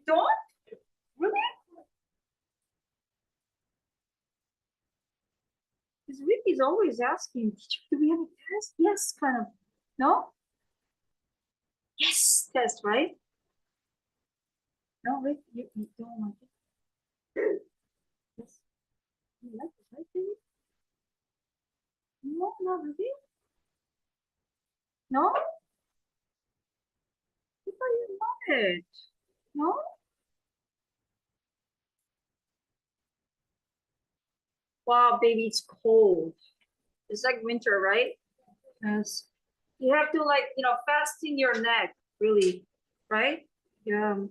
don't? Really? Because Ricky's always asking, teacher, do we have a test? Yes, kind of. No? Yes, test, right? No, Rick, you don't like it. Yes. You like it, right, baby? No, not really. No? I thought you love it. No? Wow, baby, it's cold. It's like winter, right? Yes. You have to like, fasten your neck, really, right? Yeah.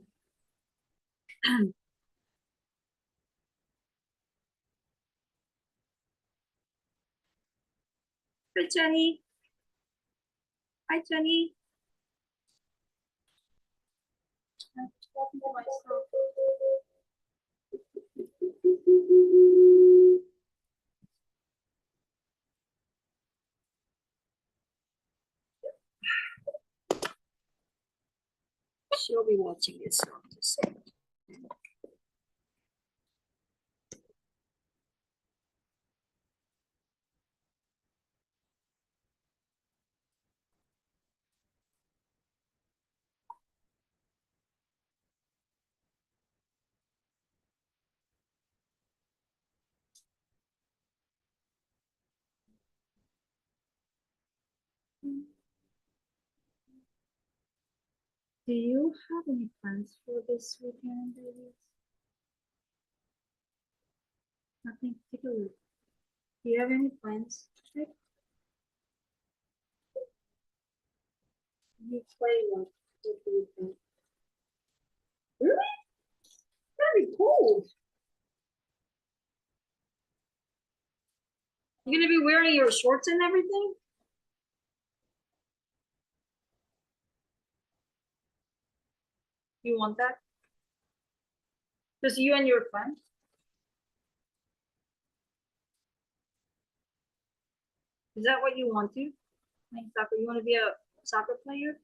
Hi, Jenny. Hi, Jenny. I'm talking to myself. She'll be watching this one to say. Do you have any plans for this weekend, babies? Nothing particular. Do you have any plans? You play what with the weekend? Really? Very cold. You're gonna be wearing your shorts and everything? You want that? Just you and your friend? Is that what you want to? Like soccer? You want to be a soccer player?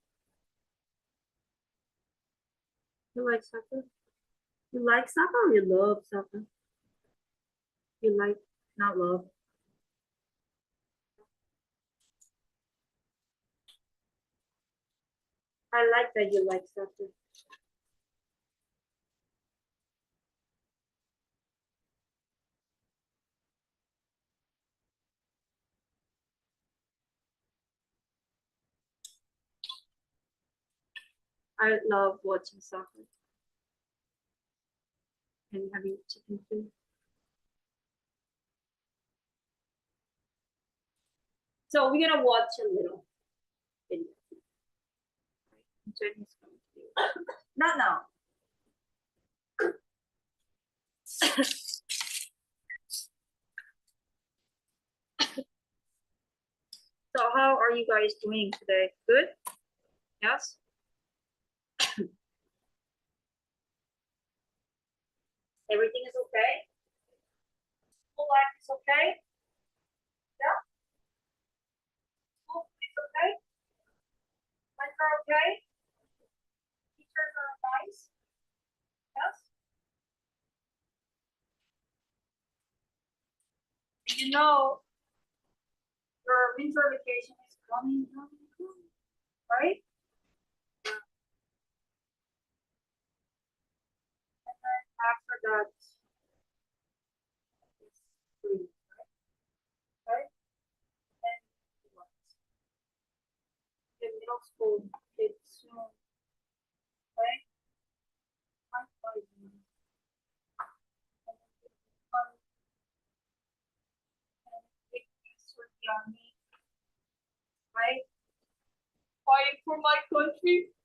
You like soccer? You like soccer or you love soccer? You like, not love. I like that you like soccer. I love watching soccer and having chicken food. So we're gonna watch a little video. Jenny's going to do. Not now. So how are you guys doing today? Good? Yes? Everything is okay? School life is okay? Yeah? School is okay? Friends are okay? Teachers are nice? Yes? You know, your winter vacation is coming, right? And then after that, it's free, right? And what? The middle school kids soon, right? I'm sorry. And then it's fun and big things with the army, right? Fighting for my country.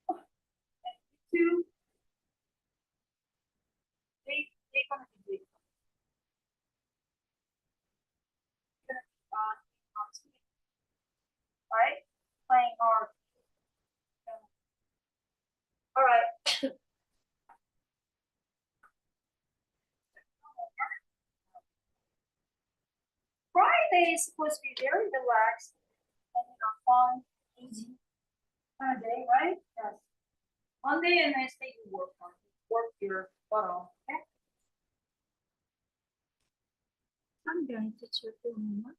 And you too, they gonna be big. They're gonna be constant, right? Playing hard. All right. Friday is supposed to be very relaxed and fun, easy kind of day, right? Yes. Monday and Wednesday you work on. Work your butt off, okay? I'm going to check your homework.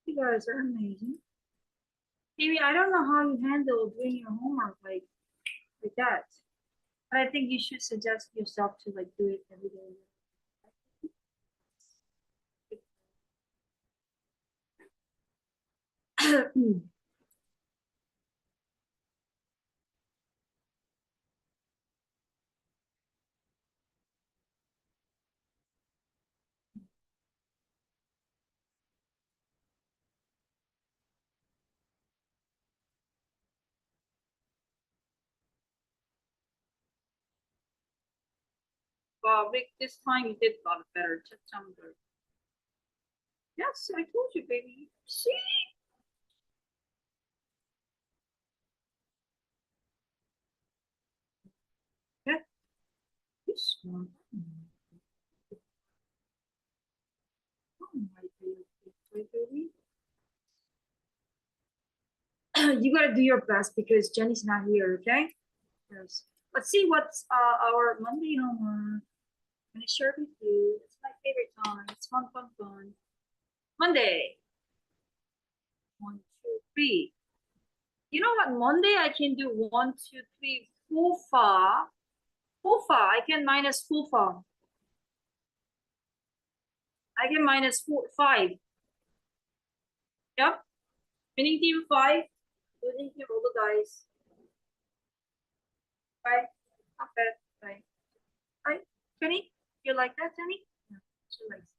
You guys are amazing. Maybe I don't know how you handle doing your homework like that. But I think you should suggest yourself to like do it every day. Wow, Vic, this time you did a lot better. September. Yes, I told you, baby. See? Yeah, this one. Oh my baby. You gotta do your best because Jenny's not here, okay? Yes. Let's see what's our Monday homework. I'm gonna share with you. It's my favorite time. It's fun, fun, fun. Monday. 1, 2, 3. You know what? Monday I can do 1, 2, 3, full far. Full far. I can minus full far. I can minus 5. Yep. Winning team 5. Losing team roll the dice. Right? Not bad. Right. Right. Jenny? You like that, Jenny? Yeah, she likes it.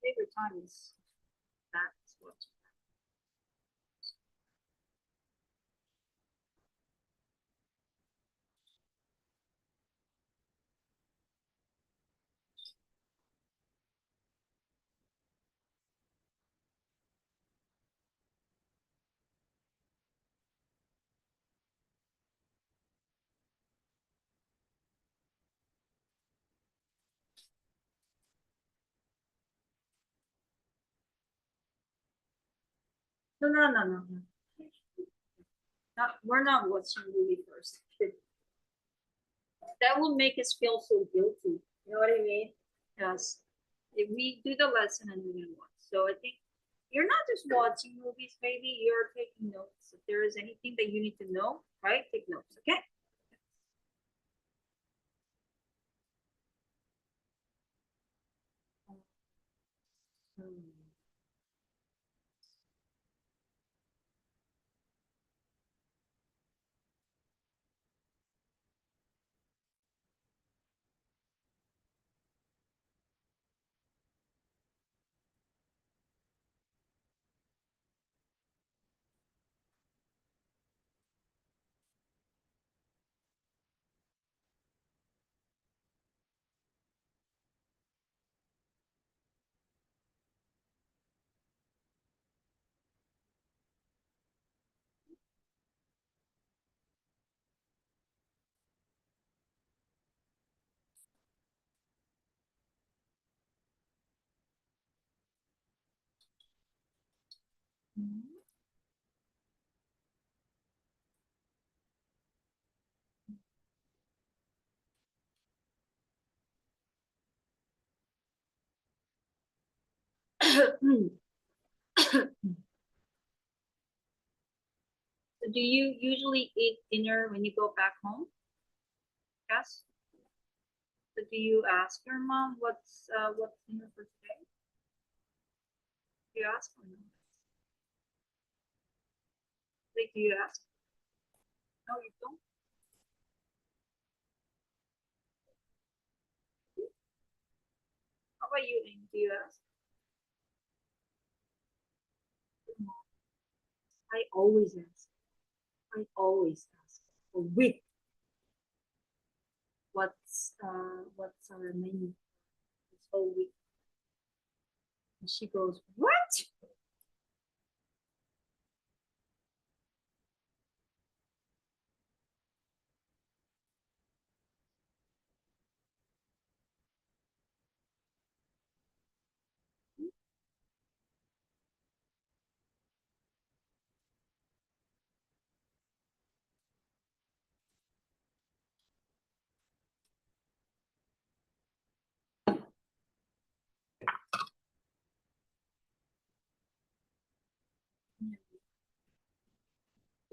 Favorite time is that. What? No, no, no, no, no. Not, we're not watching movie first. That will make us feel so guilty. You know what I mean? Yes. If we do the lesson and we watch. So I think you're not just watching movies, maybe you're taking notes. If there is anything that you need to know, right? Take notes, okay? Do you usually eat dinner when you go back home? Yes. So do you ask your mom what's dinner for today? Do you ask or no? Like, do you ask? No, you don't. How about you, Ling? Do you ask? I always ask. I always ask. A week. What's our menu this whole week? And she goes, what?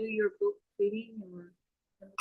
do your book reading or book.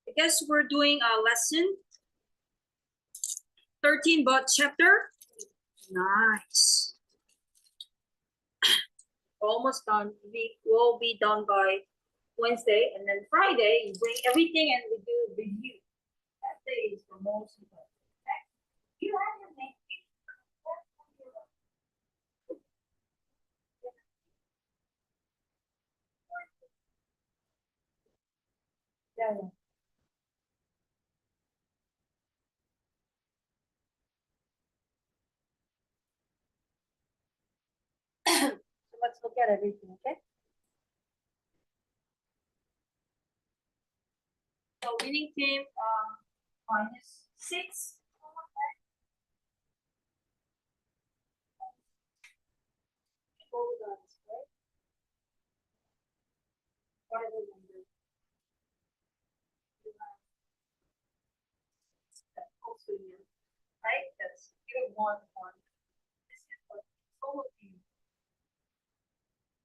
I guess we're doing a lesson 13 but chapter. Nice. Almost done. We will be done by Wednesday, and then Friday you bring everything and we do review. That day is the most important. Okay? You have your name. Yeah. So let's look at everything, okay? So winning team -6. Hold on, right? Whatever number. Also here, right? That's you one one. This is what all of you,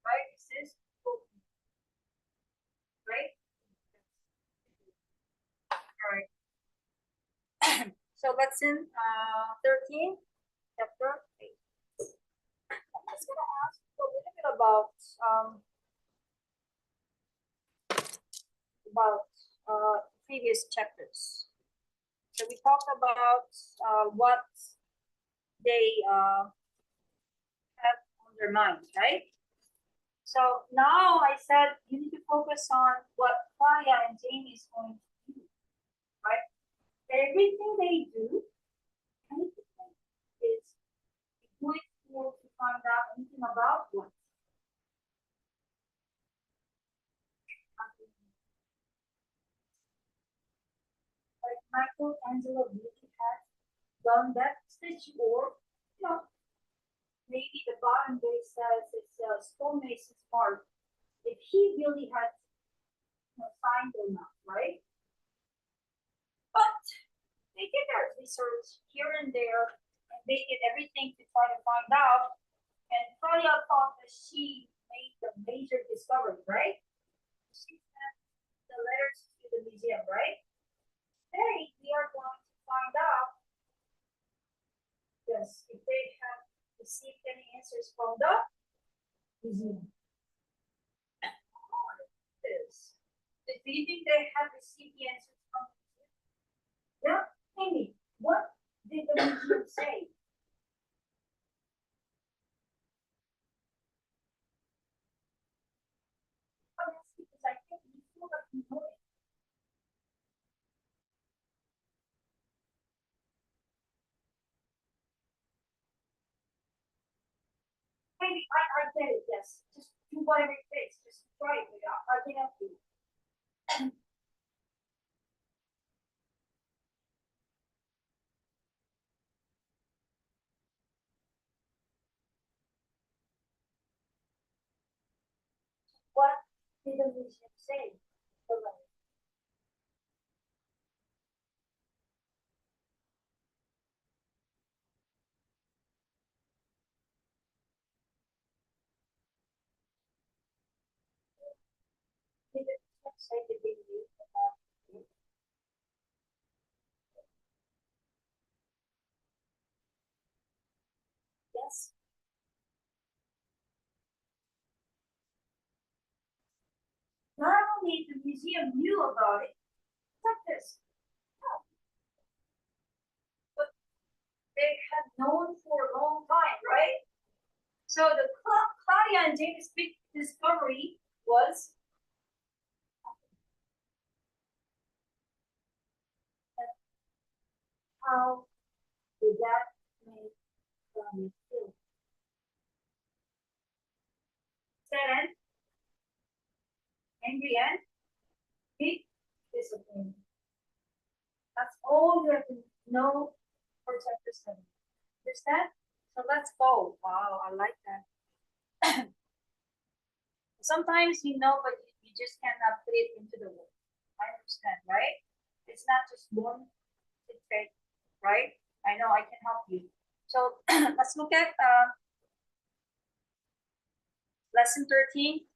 right? This is all of you, right? All right. So lesson 13, chapter 8. I'm just gonna ask you a little bit about previous chapters. So we talked about what they have on their minds, right? So now I said you need to focus on what Claudia and Jamie is going to do, right? Everything they do, anything is going to find out anything about what. Like Michelangelo really has done that stitch, or you know, maybe the bottom base says it's a stonemason's part. If he really had signed them up, right? But they did their research here and there, and they did everything to try to find out. And Claudia thought that she made the major discovery, right? She sent the letters to the museum, right? Today we are going to find out, yes, if they have received any answers from the museum. This. Do you think they have received the answers from the museum? Yeah, Amy, what did the museum say? Because I think you feel like you know it. Maybe I get it, yes. Just do whatever it takes. Just try it. I can help you. What did the museum say? say the big news about it. Yes. Not only the museum knew about it, like this, but they had known for a long time, right? So the Claudia and James' big discovery was how did that make them feel? Sad, angry, and big disappointment. That's all you have to know for chapter 7. Understand? So let's go. Wow, I like that. Sometimes you know, but you just cannot put it into the words. I understand, right? It's not just one thing, right? I know I can help you. So let's look at lesson 13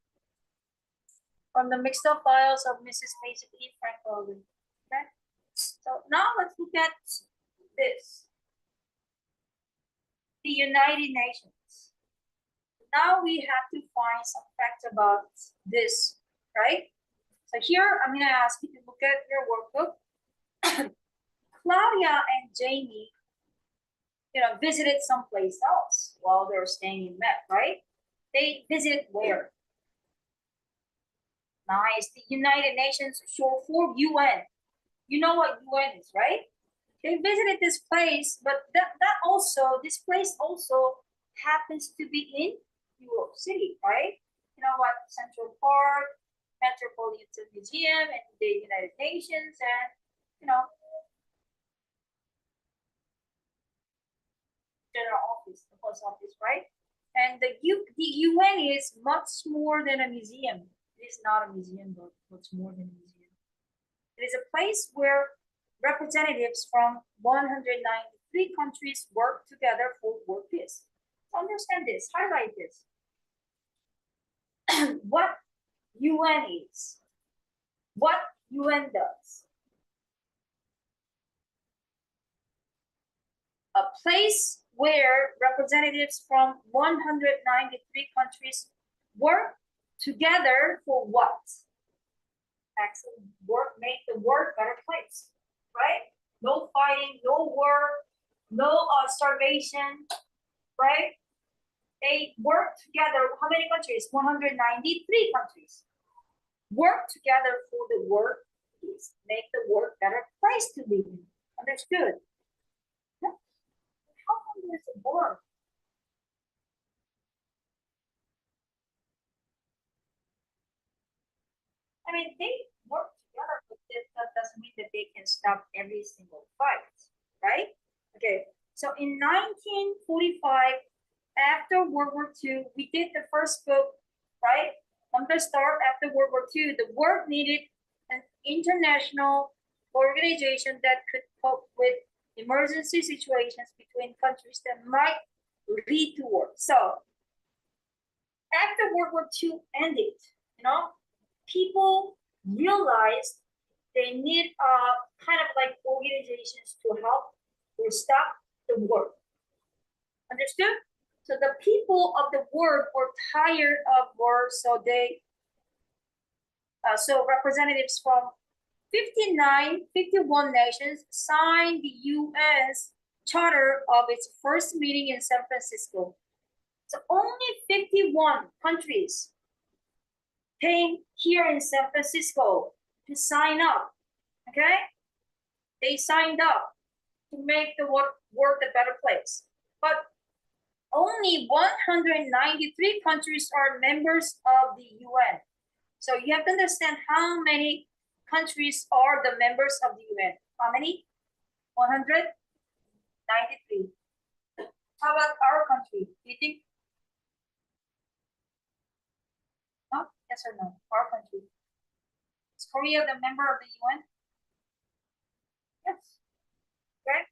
from the mixed up files of Mrs. Mason E. Frankel. Okay? So now let's look at this. The United Nations. Now we have to find some facts about this, right? So here I'm gonna ask you to look at your workbook. Claudia and Jamie, visited someplace else while they were staying in Met, right? They visited where? Nice. The United Nations short for UN. You know what UN is, right? They visited this place, but this place also happens to be in New York City, right? You know what? Central Park, Metropolitan Museum, and the United Nations, and general office, the post office, right? And the UN is much more than a museum. It is not a museum, but much more than a museum. It is a place where representatives from 193 countries work together for world peace. Understand this, highlight this. What UN is, what UN does. A place where representatives from 193 countries work together for what? Excellent. Work, make the world a better place, right? No fighting, no war, no starvation, right? They work together. How many countries? 193 countries. Work together for the work is make the world a better place to live in. Understood? How come does it work? I mean, they work together, but that doesn't mean that they can stop every single fight, right? Okay, so in 1945, after World War II, we did the first book, right? From the start, after World War II, the world needed an international organization that could cope with emergency situations between countries that might lead to war. So after World War II ended, people realized they need kind of like organizations to help or stop the war. Understood? So the people of the world were tired of war, so so representatives from 51 nations signed the UN's charter of its first meeting in San Francisco. So only 51 countries came here in San Francisco to sign up, okay? They signed up to make the world a better place. But only 193 countries are members of the UN. So you have to understand how many countries are the members of the UN. How many? 193. How about our country? Do you think? No? Yes or no? Our country. Is Korea the member of the UN? Yes. Okay.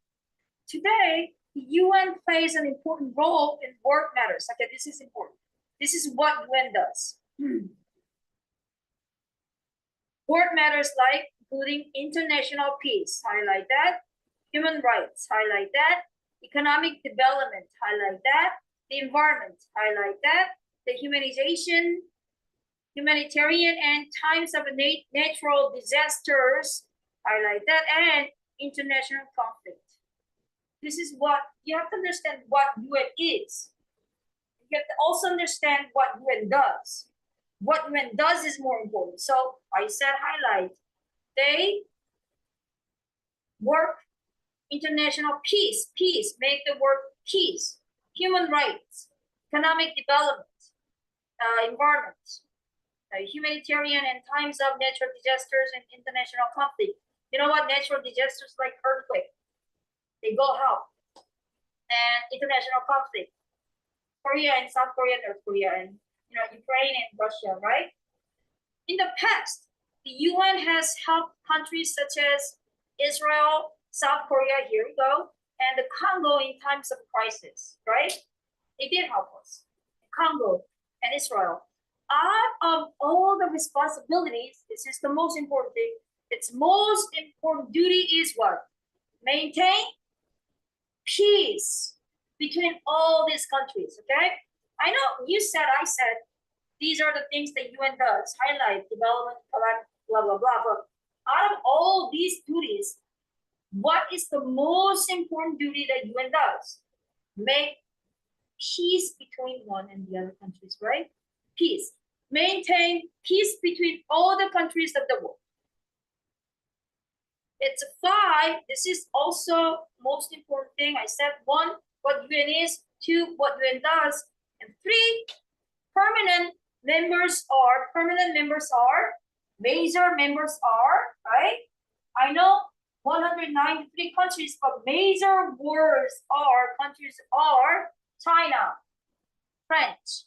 Today, the UN plays an important role in world matters. Okay, this is important. This is what UN does. World matters like including international peace, highlight that. Human rights, highlight that. Economic development, highlight that. The environment, highlight that. The humanitarian and times of natural disasters, highlight that. And international conflict. This is what you have to understand what UN is. You have to also understand what UN does. What UN does is more important. So I said highlight. They work international peace, make the word peace, human rights, economic development, environment, humanitarian and times of natural disasters and international conflict. You know what? Natural disasters like earthquake, they go help. And international conflict, Korea and South Korea, North Korea, and Ukraine and Russia, right? In the past, the UN has helped countries such as Israel, South Korea, here we go, and the Congo in times of crisis, right? They did help us. Congo and Israel. Out of all the responsibilities, this is the most important thing. Its most important duty is what? Maintain peace between all these countries, okay? I know you said, I said, these are the things that UN does, highlight, development, blah, blah, blah, but out of all these duties, what is the most important duty that UN does? Make peace between one and the other countries, right? Peace. Maintain peace between all the countries of the world. It's 5. This is also most important thing. I said 1, what UN is, 2, what UN does, and 3, permanent members are, major members are, right? I know 193 countries, but major countries are China, France,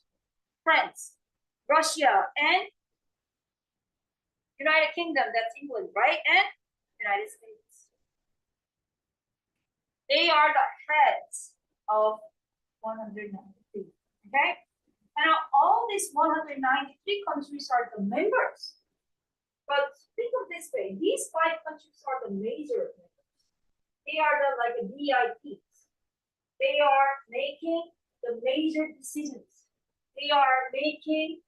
Russia, and United Kingdom, that's England, right? And United States. They are the heads of 193, okay? And now all these 193 countries are the members. But think of this way, these 5 countries are the major members. They are the like the VIPs. They are making the major decisions. They are making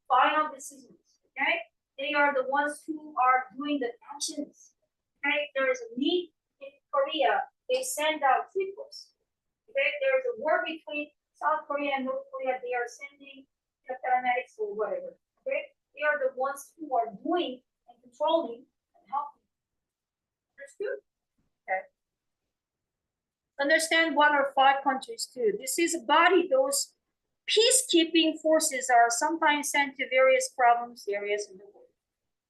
final decisions. Okay, they are the ones who are doing the actions. Okay, there is a need in Korea. They send out troops. Okay, there is a war between South Korea and North Korea. They are sending paramedics or whatever. Okay, they are the ones who are doing and controlling and helping. Understood? Okay. Understand 1 or 5 countries too. This is a body. Those peacekeeping forces are sometimes sent to various problems areas in the world.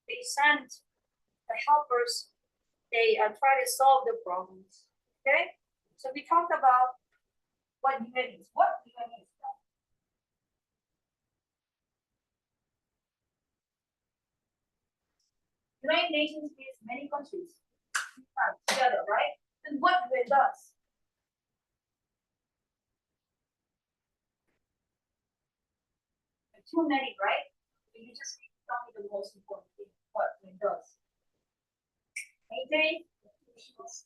They send the helpers. They try to solve the problems. Okay. So we talked about what UN is. What UN is. United Nations is many countries together, right? And what UN does. Too many, right? You just need to tell me the most important thing, what UN does. Maintain peace,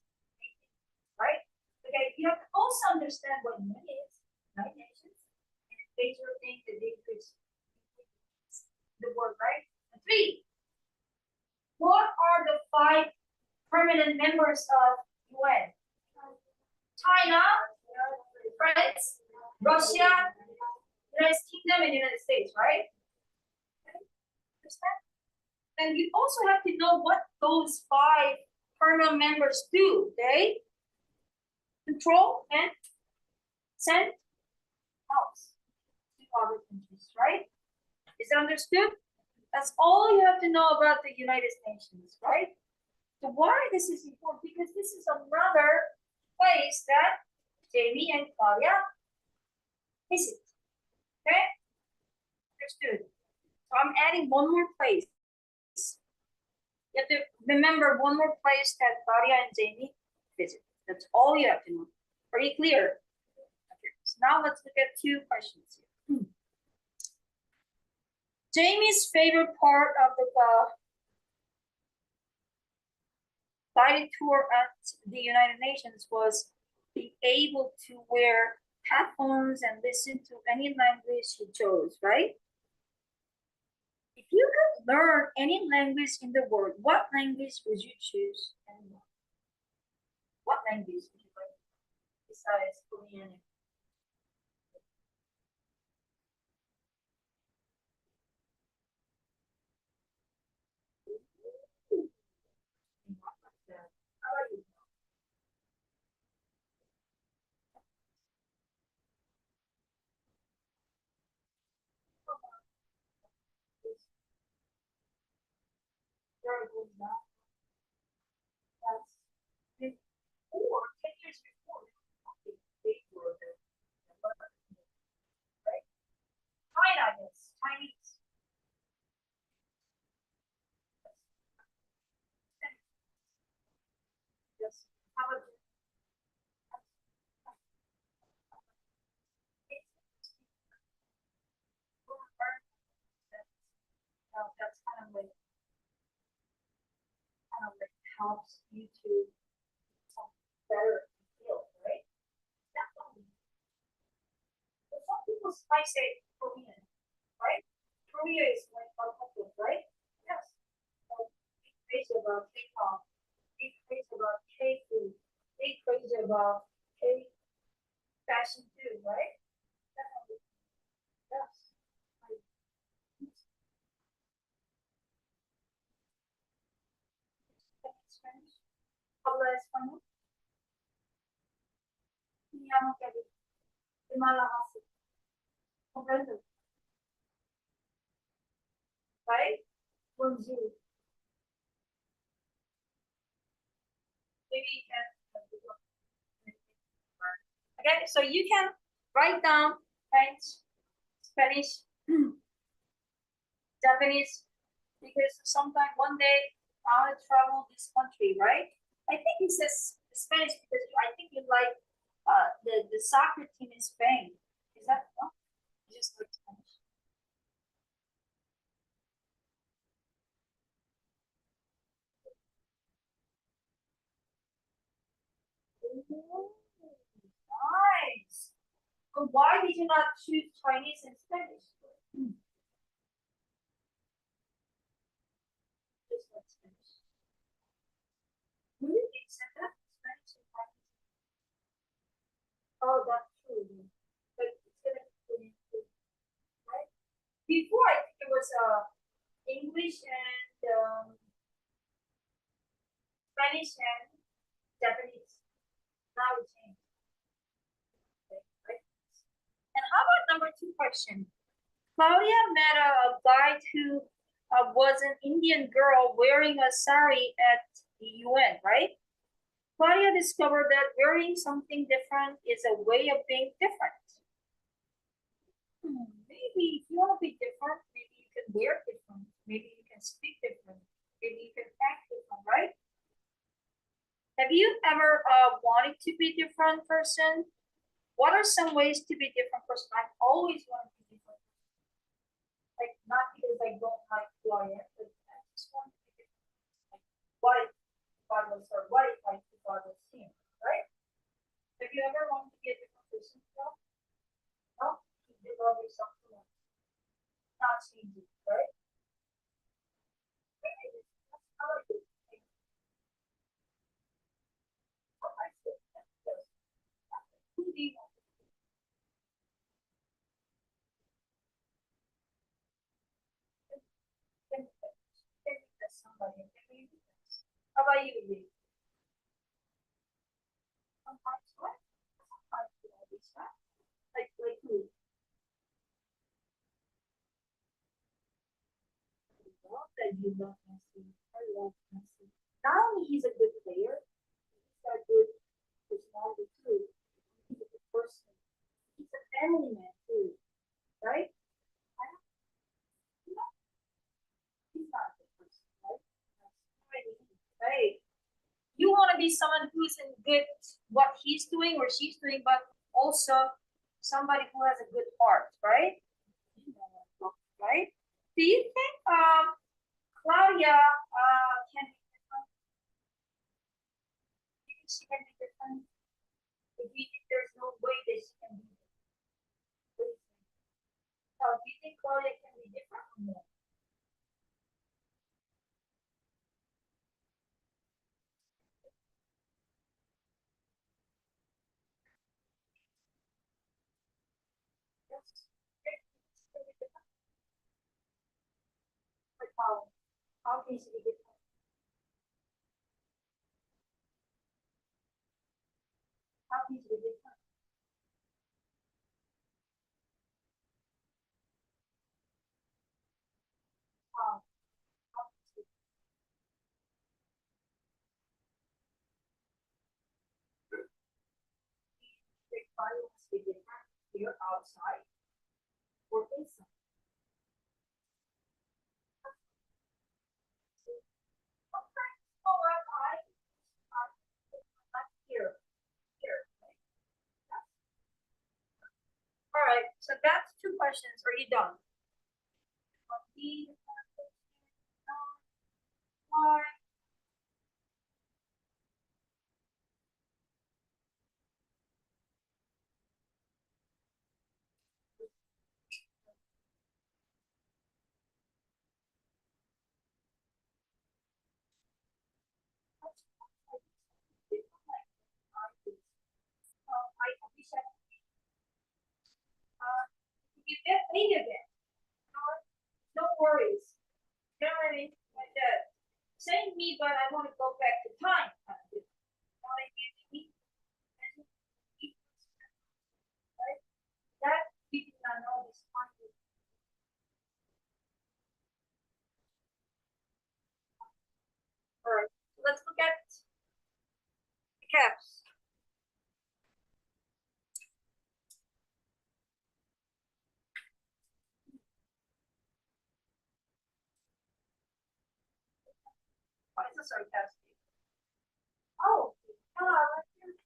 right? Okay, you have to also understand what UN is, United Nations, and major things that they could the word, right? And 3, what are the 5 permanent members of UN? China, France, Russia, United Kingdom, and United States, right? Understand? And you also have to know what those 5 permanent members do. They control and send help to other countries, right? Is it understood? That's all you have to know about the United Nations, right? So why this is important? Because this is another place that Jamie and Claudia visit. Okay? Understood. So I'm adding one more place. You have to remember one more place that Claudia and Jamie visit. That's all you have to know. Are you clear? Okay. So now let's look at 2 questions here. Jamie's favorite part of the guided tour at the United Nations was being able to wear headphones and listen to any language he chose, right? If you could learn any language in the world, what language would you choose and why? What language would you like besides Korean? How about you? Very good. That's before 10 years before. Okay, they were there, right? China, yes, Chinese. Yes. How about you? That's kind of like helps you to become better feel, right? Definitely. But some people might say Korean, right? Korea is like a couple, right? Yes. So be crazy about K-pop, be crazy about K-food, be crazy about K fashion too, right? Definitely. Yes. I speak Spanish. Habla español. Me llamo Gabby. De Malagasy. Comprendo, right? Bonjour. Maybe you can. Okay, so you can write down French, Spanish, Japanese, because sometime one day I want to travel this country, right? I think it says Spanish because I think you like the soccer team in Spain. Is that no? You just like Spanish. Ooh, nice. But why did you not choose Chinese and Spanish? Just like Spanish. Really? You said that Spanish and Chinese. Oh, that's true. But it's gonna be right? Before I think it was English and Spanish and Japanese. Now it changed. Right? And how about number two question? Claudia met a guy who was an Indian girl wearing a sari at the UN, right? Claudia discovered that wearing something different is a way of being different. Maybe if you want to be different, maybe you can wear different, maybe you can speak different, maybe you can act different, right? Have you ever wanted to be different person? What are some ways to be different person? I've always wanted to be different. Like not because I don't like who I am, but I just want to be different. Like, what if I was her? What if I was him? Right? Have you ever wanted to be a different person? No? You love yourself too much. Not changing, right? How about you? I feel that. Who do you want to be? Can be somebody? Can be how about you, Lee? Sometimes what? Sometimes you always right? Like who? Love that you love Messi. I love Messi. Not only he's a good player, he's got good personality too. He's a good person. He's a family man too, right? I don't know. He's not a good person, right? Right. You want to be someone who's in good what he's doing or she's doing, but also somebody who has a good heart, right? Right? Do you think Claudia can be different? Do you think she can be different? Or do you think there's no way that she can be different? Do you think Claudia can be different or no? Yes. Okay. Can be different. Like how can she be different? How can she be different? Um, how can she think Claudia must be different here outside or inside? Okay. Oh, well, I'm here. Here. Okay. All right. So that's two questions. Are you done? Why? I wish you get me again. No worries. You know what I mean? Like that. Same me, but I want to go back to time. You know what I mean? Right? That we do not know this one. All right. Let's look at the caps. What is a sarcastic? Oh, let's do it.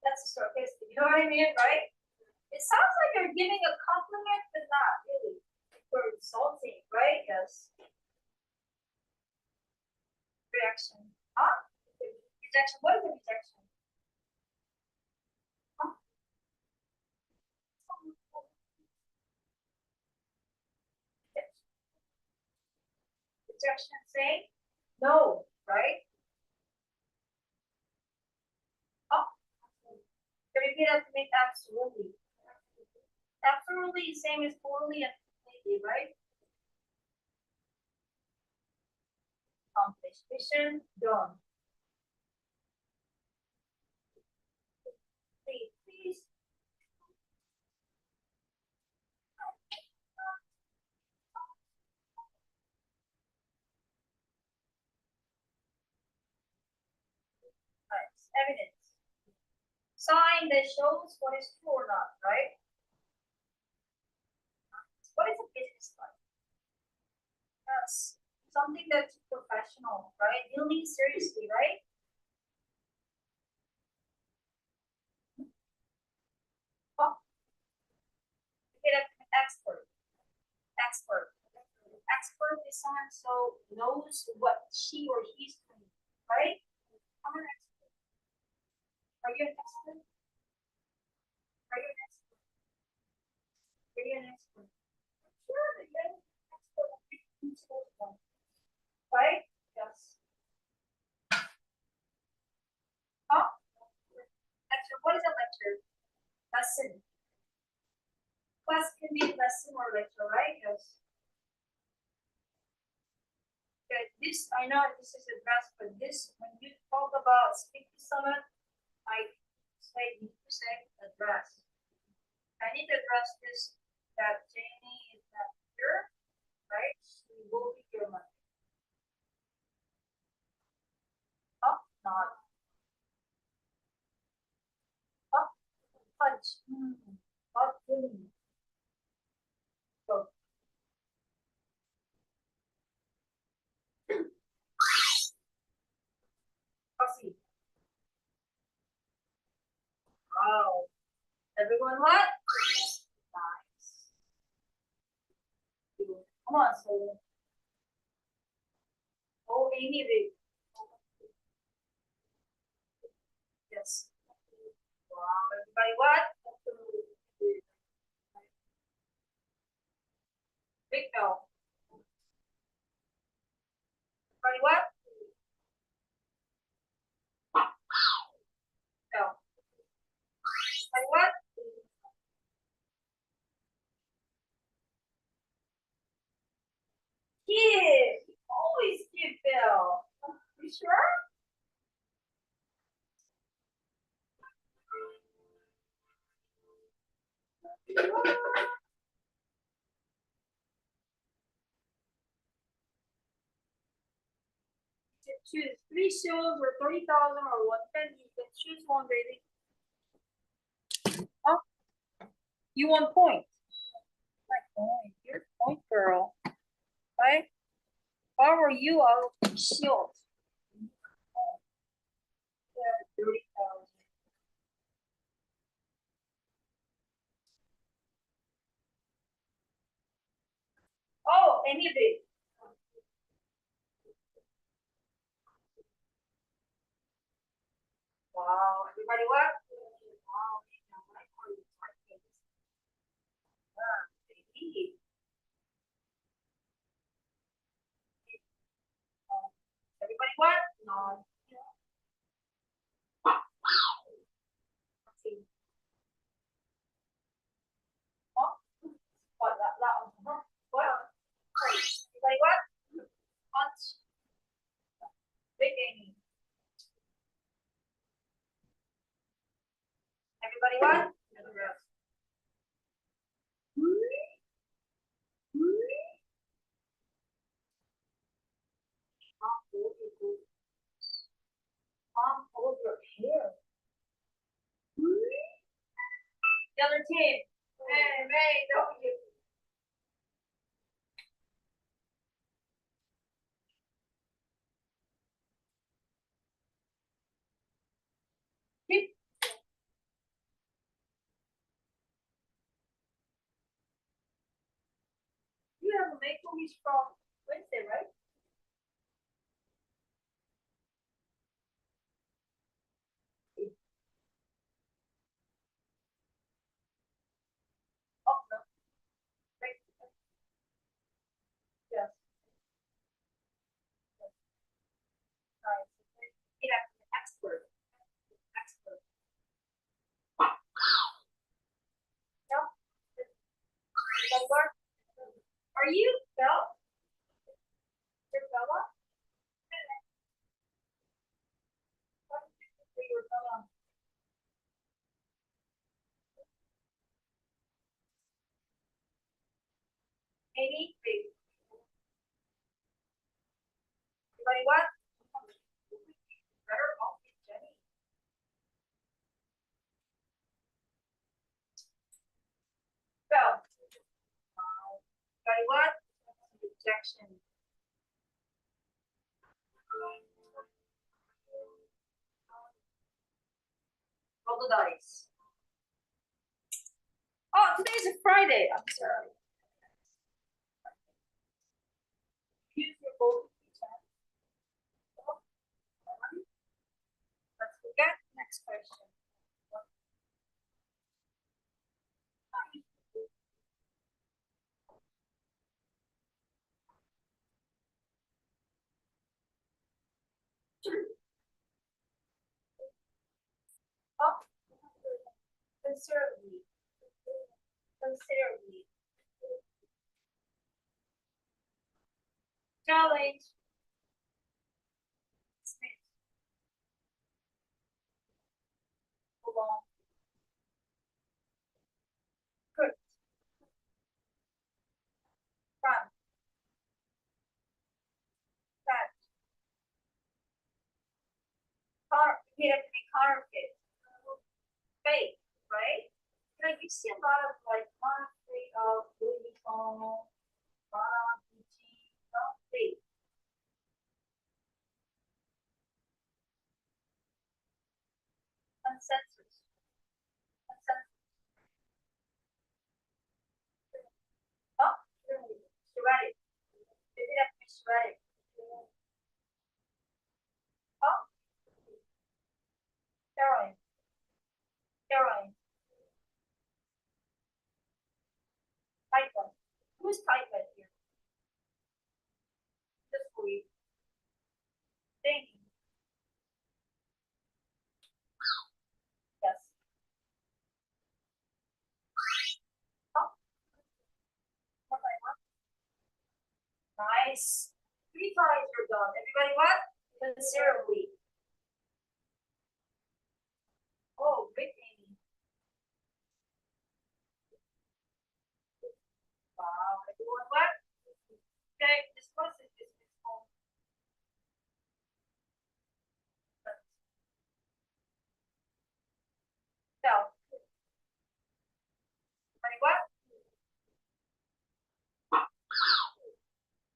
That's a sarcastic. You know what I mean, right? It sounds like you're giving a compliment, but not really. You're insulting, right? Yes. Reaction. Huh? Rejection. What is a rejection? Huh? Rejection saying no, right? Oh, can you repeat that to me? Absolutely. Absolutely, same as totally and completely, right? Accomplished. Mission done. Please. Evidence. Sign that shows what is true or not, right? What is a business like? Yes. Something that's professional, right? Dealing seriously, right? Oh, okay, that's an expert. Expert. Expert is someone so knows what she or he's doing, right? I'm an expert. Are you an expert? Are you an expert? Are you an expert? Sure, you're an expert. Right? Yes. Oh, lecture. What is a lecture? Lesson. Class can be lesson or lecture, right? Yes. Okay, this I know this is addressed, but this when you talk about speak to someone, I say need to say address. I need to address this that Jamie is not here, right? She will be here Monday. Up, not up, punch. Up, feeling. So, I'll see. Wow. Everyone what? Nice. Come on, so. Oh, Amy, big. Yes. Wow, everybody what? Big no. Everybody what? No. Everybody what? Give. Always give, Bill. You sure? Choose 3 shows or 30,000 or 110. You can choose one, baby. Oh, you want point? My point. You're point girl. Right? If I were you, I would shield. Yeah, 30,000. Oh, any big. Wow. Everybody what? Wow. My point is market. Baby. Everybody what? No. See. Oh, what? That one. Huh? What? Everybody what? Punch. Big Amy. Everybody what? Mom, hold your hair. The other team. Hey, May, don't you? Keep. You have a make movies from Wednesday, right? Oh, no. Right. Yes. Nice. Yeah, expert. Expert. No? Bella? Are you Belle? You're Bella? What did you say you were Bella? Amy? Big. Everybody what? Better off with Jenny. Belle. Everybody what? Rejection. Roll the dice. Oh, today's a Friday. I'm sorry. Use your both. Let's look at next question. Oh, considerably. Considerably. Challenge. Smith. Belong. Good. Fun. Fat. You have to be counterfeit. Fake, right? Like you see a lot of like counterfeit of Louis Vuitton, Prada, Gucci, not fake. Consensus. Consensus. Ready. Oh, Caroline. Caroline. Typhoid. Who's typhoid here? This week. Thank you. Yes. Oh, what I want. Nice. 3 times you're done. Everybody what? Considerably. Oh, great, Amy. Wow. Everyone what? Okay, this was it. This is home. So, everybody what?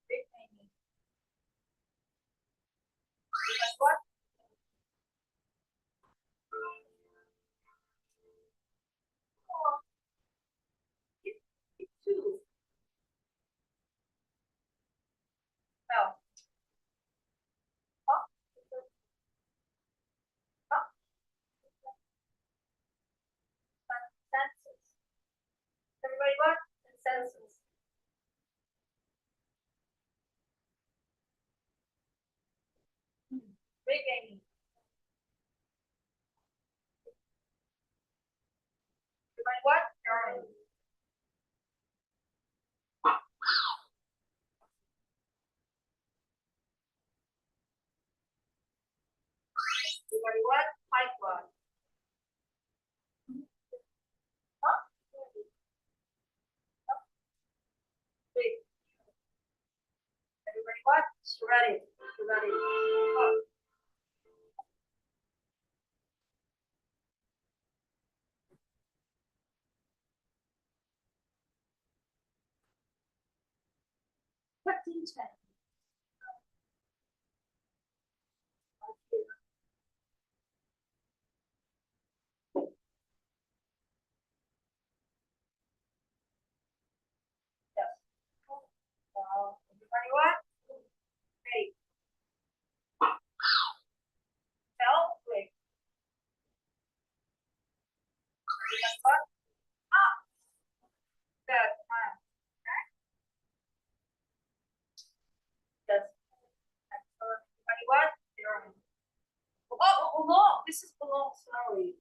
Great, Amy. Everybody what? Oh, it's 2. So, up, up, consensus. Everybody what? Consensus. Great, Amy. Everybody what? Darn. Everybody what? Typhoid. Huh? Great. Everybody what? Shredded. Shredded. Oh. Captain Chen. Yes. Everybody what? Great. Fell. Great. Everybody what? Ah. Good. Okay. Yes. Excellent. Everybody what? Darn. Oh, belong. This is belong. Sorry.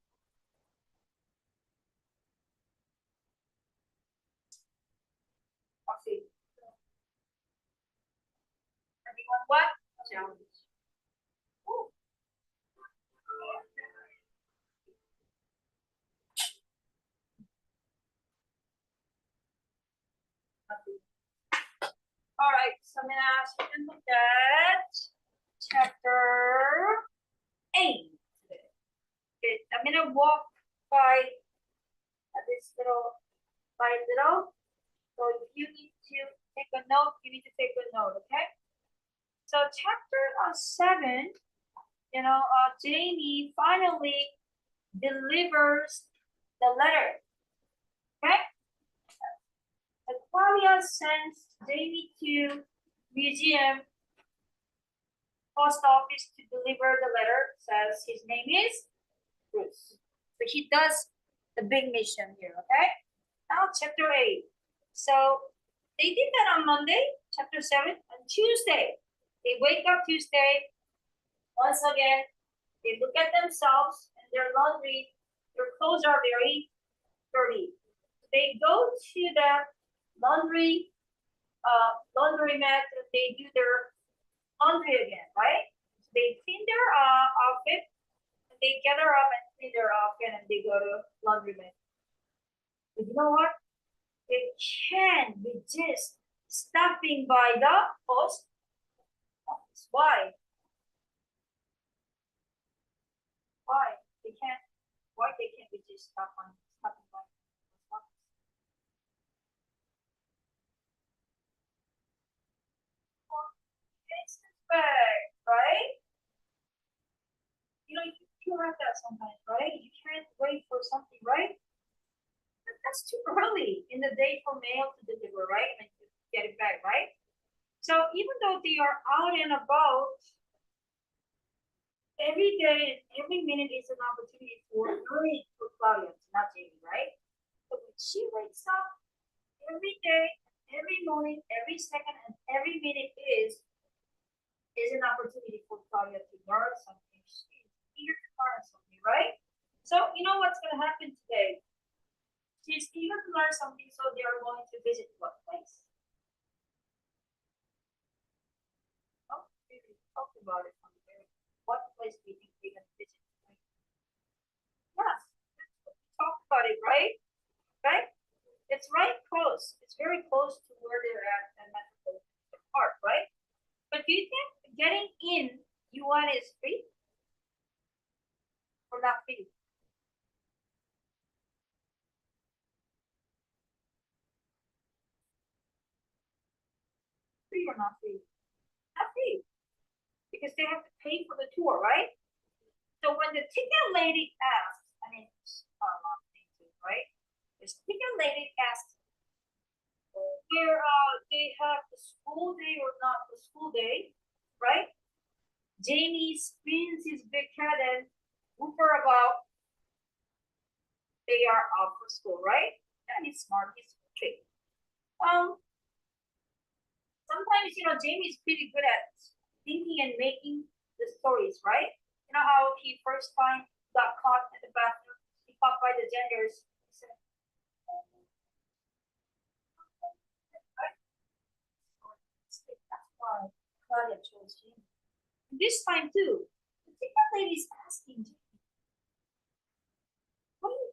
Okay. Everyone what? Challenge. Ooh. Okay. All right. So I'm gonna ask you to look at chapter 8 today. Okay. I'm gonna walk by this little by little. So if you need to take a note, you need to take a note, okay? So chapter 7, Jamie finally delivers the letter, okay? The Claudia sends Jamie to museum post office to deliver the letter. Says his name is Bruce. So he does the big mission here, okay? Now chapter 8. So they did that on Monday, chapter 7. On Tuesday, they wake up Tuesday. Once again, they look at themselves and their laundry, their clothes are very dirty. They go to the laundromat and they do their laundry again, right? They clean their outfit, and they gather up and clean their outfit and they go to laundromat. But you know what? They can't resist stopping by the post office. Why? Why? They can't. Why they can't resist stopping by the post office? Well, it's respect, right? You have that sometimes, right? You can't wait for something, right? That's too early in the day for mail to deliver, right? And to get it back, right? So even though they are out and about, every day, every minute is an opportunity for learning for Claudia, not Jamie, right? So when she wakes up, every day, every morning, every second, and every minute is an opportunity for Claudia to learn something. She's eager to learn something, right? So you know what's going to happen today? She's eager to learn something, so they are going to visit what place? Oh, we talked about it from there. What place do you think they're going to visit? Yes, we talked about it, right? Right? It's right close. It's very close to where they're at and Metropolitan Park, right? But do you think getting in UN is free or not free? Free or not free? Not free because they have to pay for the tour, right? So when the ticket lady asks, I mean, right? This ticket lady asks where they have the school day or not the school day, right? Jamie spins his big head and whooper about they are out for school, right? And he's smart, he's okay. Sometimes Jamie is pretty good at thinking and making the stories, right? You know how he first time got caught in the bathroom, he caught by the genders. He said, right? That's why Claudia chose Jamie. This time too, the ticket lady is asking Jamie, what are you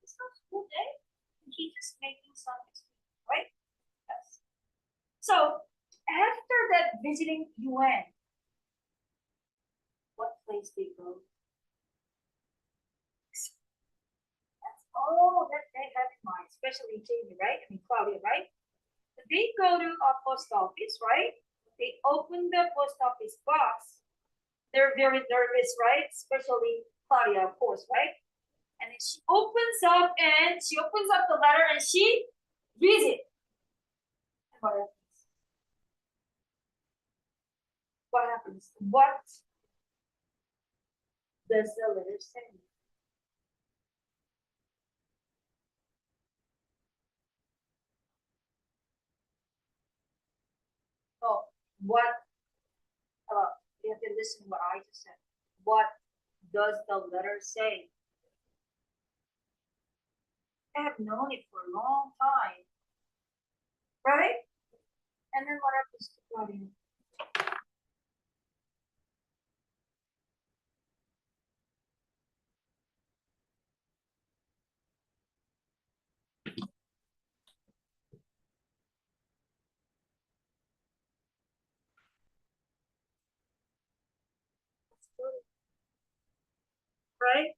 it's not school day? And he's just making some excuse, right? Yes. So after that visiting UN, what place they go? That's all that they have in mind, especially Jamie, right? I mean Claudia, right? They go to a post office, right? They open the post office box. They're very nervous, right? Especially Claudia, of course, right? And then she opens up the letter and she reads it. And what happens? What happens? What does the letter say? Oh, what? You have to listen to what I just said. What does the letter say? I have known it for a long time, right? And then what happens to Claudia? Right?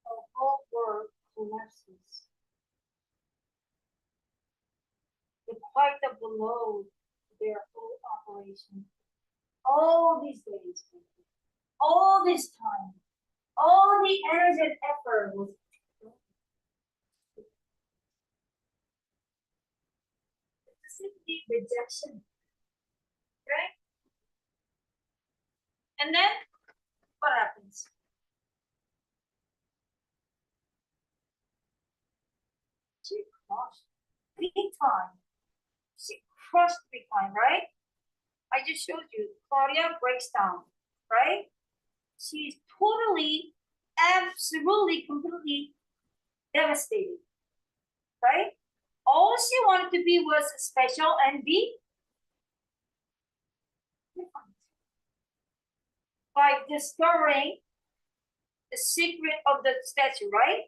The whole world collapses. The quite below their whole operation. All these days, all this time, all the energy and effort was simply rejection, right? And then what happens? She crushed big time. She crushed big time, right? I just showed you. Claudia breaks down, right? She's totally, absolutely, completely devastated, right? All she wanted to be was special and be different. By discovering the secret of the statue, right?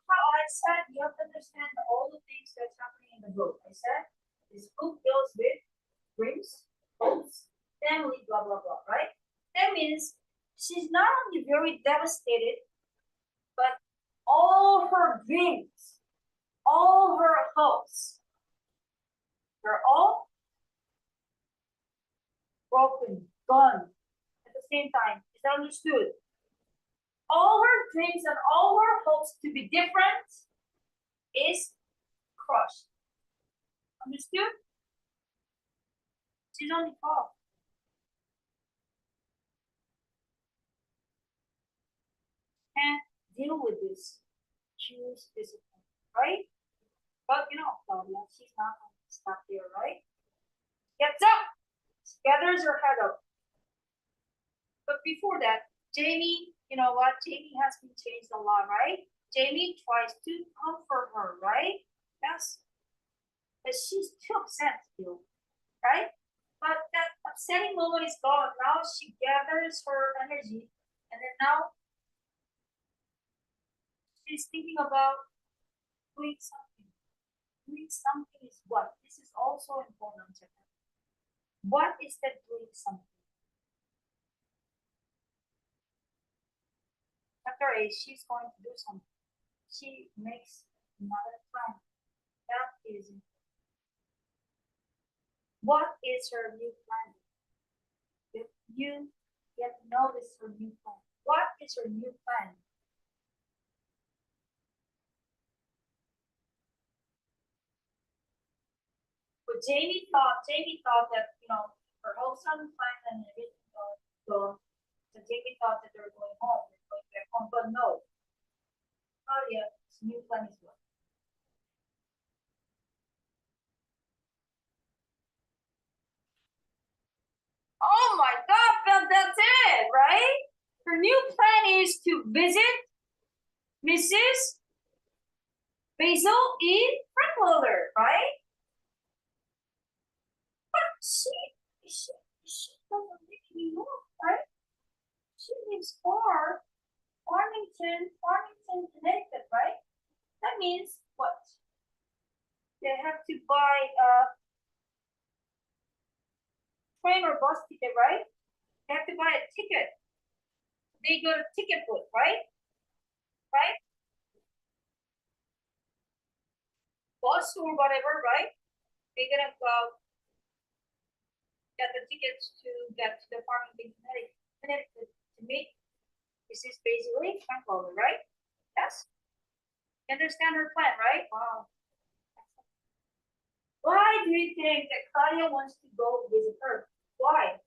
How I said you have to understand all the things that's happening in the book. I said this book deals with dreams, hopes, family, blah blah blah, right? That means she's not only very devastated, but all her dreams, all her hopes, they're all broken, gone at the same time. Is that understood? All her dreams and all her hopes to be different is crushed. Understood? She's only 12. Can't deal with this. Choose discipline, right? But you know, Claudia, she's not going to stop there, right? Gets up, gathers her head up. But before that, Jamie, you know what? Jamie has been changed a lot, right? Jamie tries to comfort her, right? Yes. But she's too upset still, right? But that upsetting moment is gone. Now she gathers her energy, and then now she's thinking about doing something. Doing something is what? This is also important to her. What is that doing something? After A, she's going to do something. She makes another plan. That is important. What is her new plan? If you get to know this her new plan. What is her new plan? But Jamie thought that, you know, her wholesome plan and everything go. So Jamie thought that they were going home, they're going back home, but no. Claudia's new plan is what? Oh my God, but that's it, right? Her new plan is to visit Mrs. Basil in Frankfurter, right? But she doesn't live in New York, right? She lives far, Farmington, Connecticut, right? That means what? They have to buy a train or bus ticket, right? They have to buy a ticket. They go to ticket booth, right? Right? Bus or whatever, right? They're gonna go get the tickets to get to the Farmington, Connecticut to meet. This is basically Frankfurter, right? Yes. You understand her plan, right? Wow. Why do you think that Claudia wants to go visit her? Why?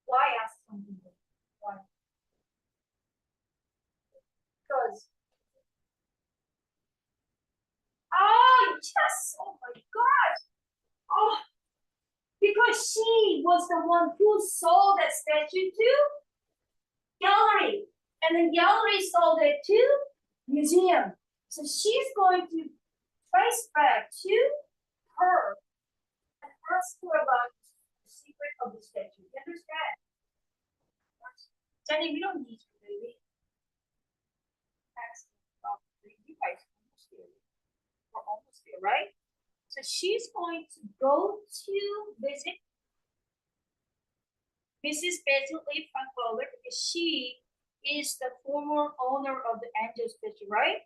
Why ask something? Why? Because yes! Oh my gosh! Oh, because she was the one who sold that statue to gallery, and the gallery sold it to museum. So she's going to trace back to her and ask her about the secret of the statue. You understand? Jenny, we don't need you, baby. Ask about you guys almost there. We're almost there, right? So she's going to go to visit Mrs. Basil A. Frankfurter because she is the former owner of the Angel statue, right?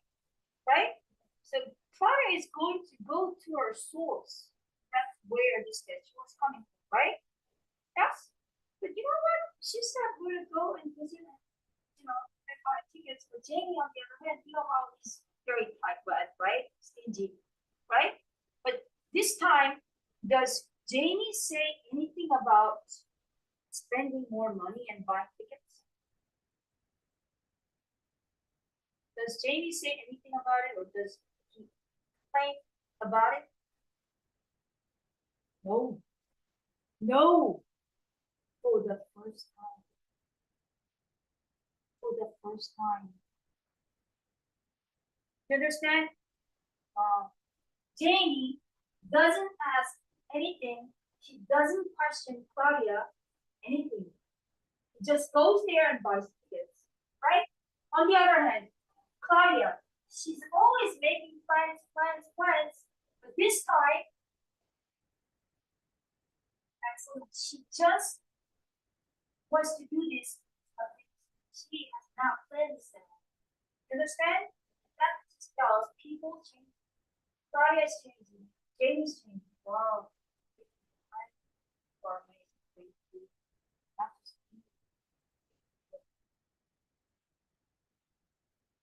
Right? So Clara is going to go to her source. That's where the statue was coming from, right? Yes. But you know what? She said we're gonna go and visit, you know, and buy tickets. But Jamie, on the other hand, you know how he's very tight-wet, right? Stingy, right? But this time, does Jamie say anything about spending more money and buying tickets? Does Jamie say anything about it, or does he complain about it? No. No. For the first time. For the first time. You understand? Jamie doesn't ask anything. She doesn't question Claudia anything. She just goes there and buys tickets, right? On the other hand, Claudia, she's always making plans. But this time, actually, she just wants to do this. But she has not planned this out. You understand? That just tells people change. Claudia's changing. Jamie's changing. Wow.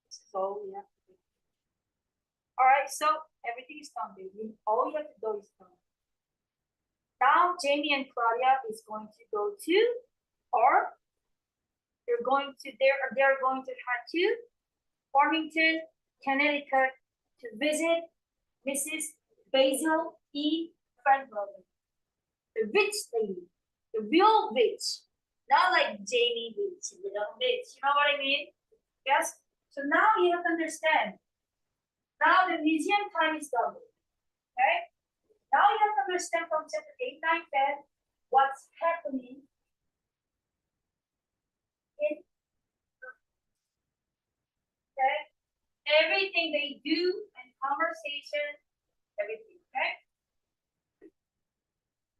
This is all we have to do. All right, so everything is done, baby. All you have to do is done. Now Jamie and Claudia is going to go to, or they're going to head to Farmington, Connecticut to visit Mrs. Basil E. Fenberger, the rich lady, the real rich, not like Jamie rich, little rich. You know what I mean? Yes. So now you have to understand. Now the museum time is doubled. Okay. Now you have to understand from chapter 8, 9, 10 what's happening in, okay, everything they do and conversation, everything. Okay.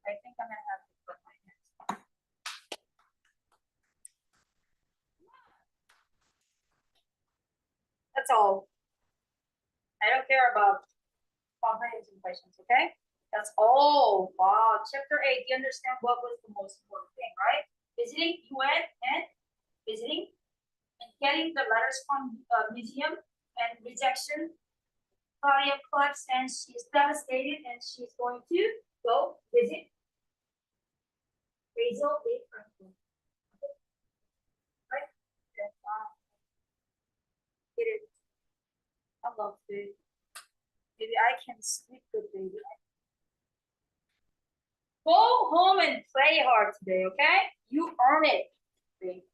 I think I'm gonna have to put my hands on. That's all. I don't care about comprehension questions, okay? That's all. Wow, chapter 8, you understand what was the most important thing, right? Visiting UN and visiting and getting the letters from museum and rejection. Claudia collects and she's devastated and she's going to go visit Basil A. Franklin. Right? It is. I love food. Maybe I can sleep good, baby. Go home and play hard today, okay? You earn it. Baby.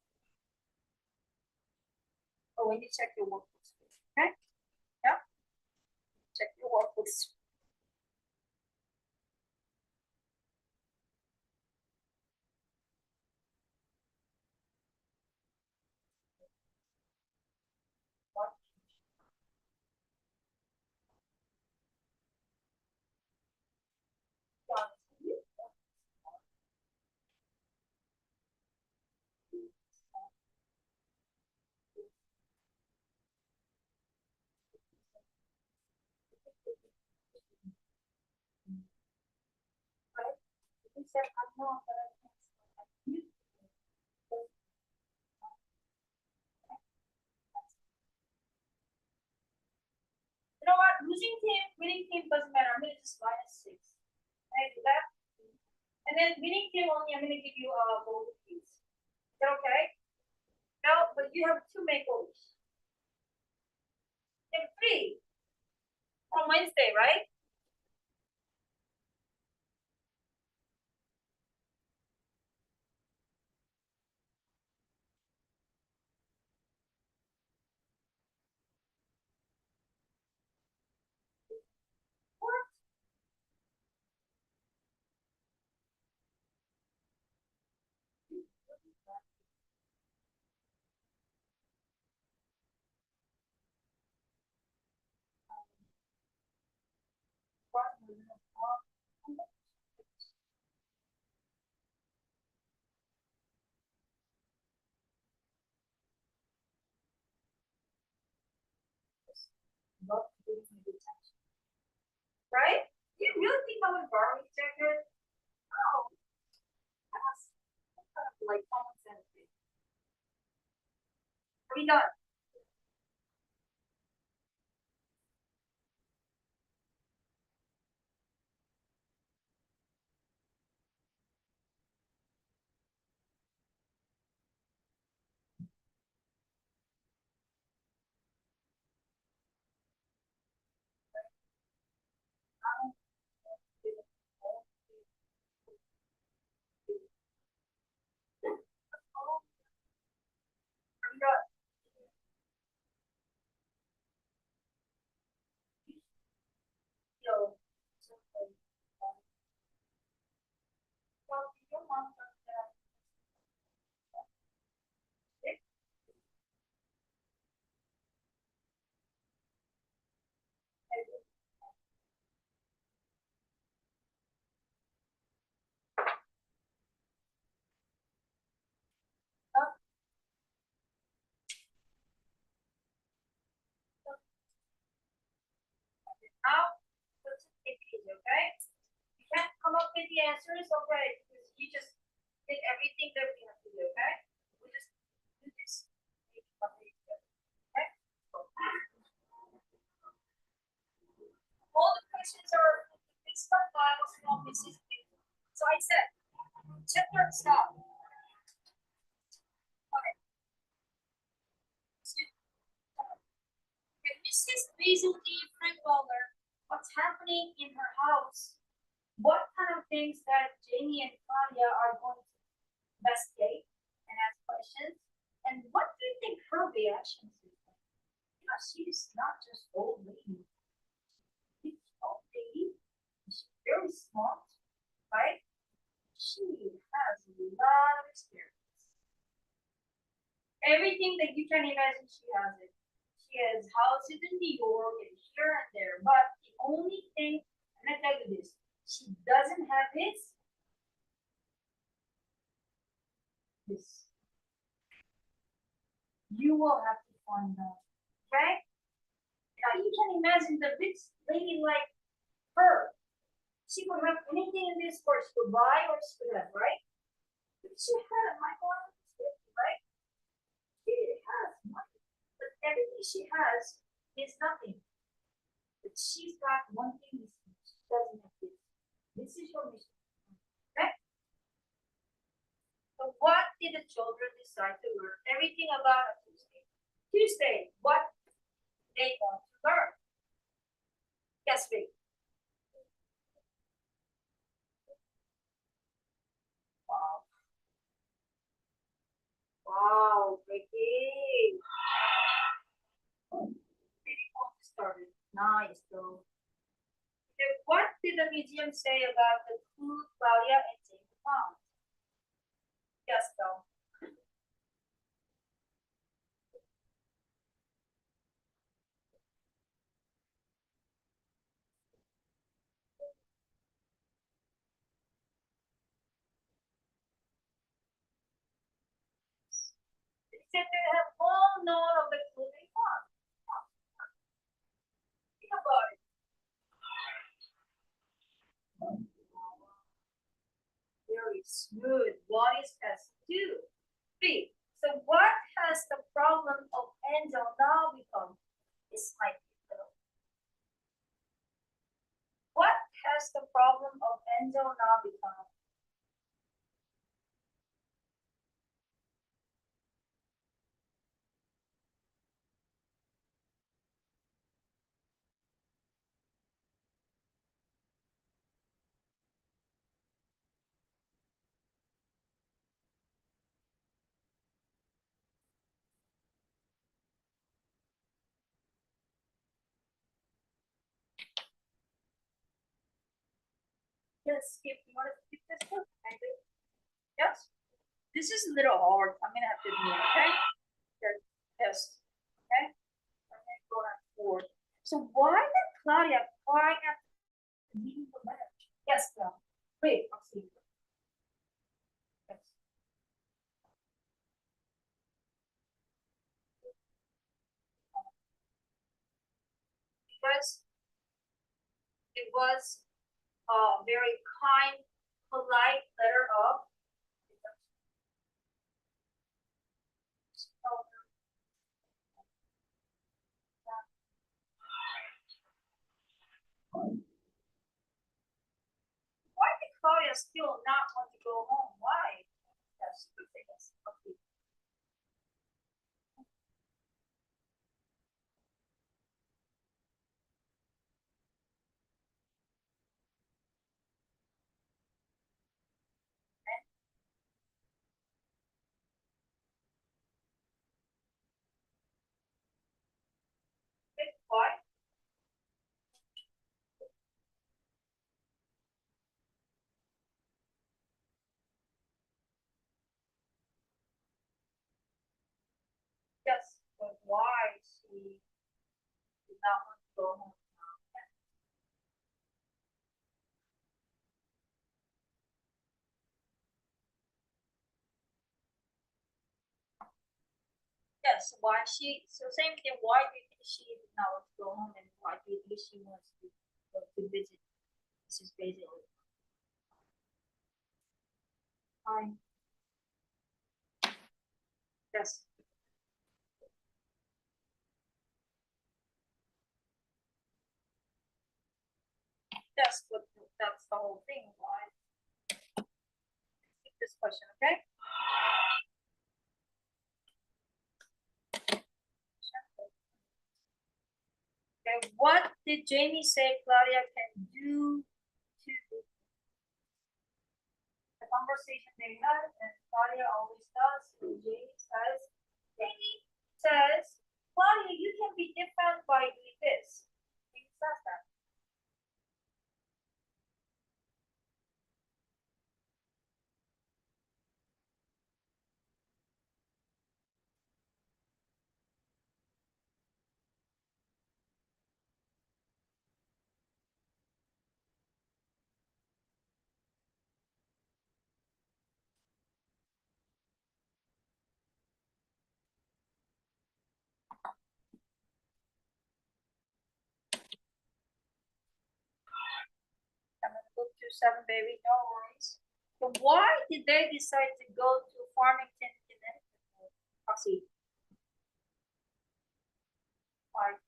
Oh, when you check your workbooks, okay? Yeah. Check your workbooks. He said, I know, but I can't. You know what? Losing team, winning team doesn't matter. I'm gonna just -6. Can I do that? And then winning team only, I'm gonna give you a gold piece. Is that okay? No, but you have 2 makeovers. You have 3 on Wednesday, right? What? Not giving me the attention. Right? You really think I'm a garbage jacket? No. That's kind of like common sense. Are we done? Are we done? So, well, you don't want to now, let's take it easy, okay? You can't come up with the answers, okay? Because you just did everything that we have to do, okay? We just do this. Okay? Hold This is so I said, chapter stop. Okay. Mrs. Basil D. Frankwaller, what's happening in her house? What kind of things that Jamie and Claudia are going to investigate and ask questions? And what do you think her reactions is? Because she's not just old lady. She's old lady. She's very smart, right? She has a lot of experience. Everything that you can imagine, she has it. She has houses in New York and here and there. But the only thing, I'm gonna tell you this, she doesn't have this. You will have to find out. Okay? Now you can imagine the rich lady like her. She could have anything in this world she could buy or she could have, right? But she had Michael, right? She has money. But everything she has is nothing. But she's got one thing missing. She doesn't have this. This is your mission. Okay? So what did the children decide to learn? Everything about a Tuesday. Tuesday, what they want to learn? Guess me. Wow. Wow, Vicky. Really started. Nice though. Okay, what did the museum say about the clue Claudia and Jamie found? Yes, though. They said they have all known of the clue they found. Think about it. Very smooth. What is S2? 3. So what has the problem of Angel now become? This might be little. What has the problem of Angel now become? Yes, skip. You want to skip this one? Yes. This is a little hard. I'm gonna have to admit, okay? Yes. Okay. I'm gonna go on 4. So why did Claudia cry after leaving the letter? Yes, no. Wait, I'll see. Yes. Because it was a very kind, polite letter of why did Claudia still not want to go home? Why? Yes, yes. Okay. Why? Yes, but why she did not want to go home? Yes, why she, so same thing, why do you think she did not want to go home and why do you think she wants to go to visit? This is basically fine. Yes. Yes, but That's the whole thing. Why? Keep this question, okay? Okay, what did Jamie say Claudia can do to the conversation they had? And Claudia always does. So Jamie says, Claudia, you can be different by doing this. Jamie says that. I'm gonna go to 7, baby, no worries. So why did they decide to go to Farmington, Connecticut? Foxy. Why?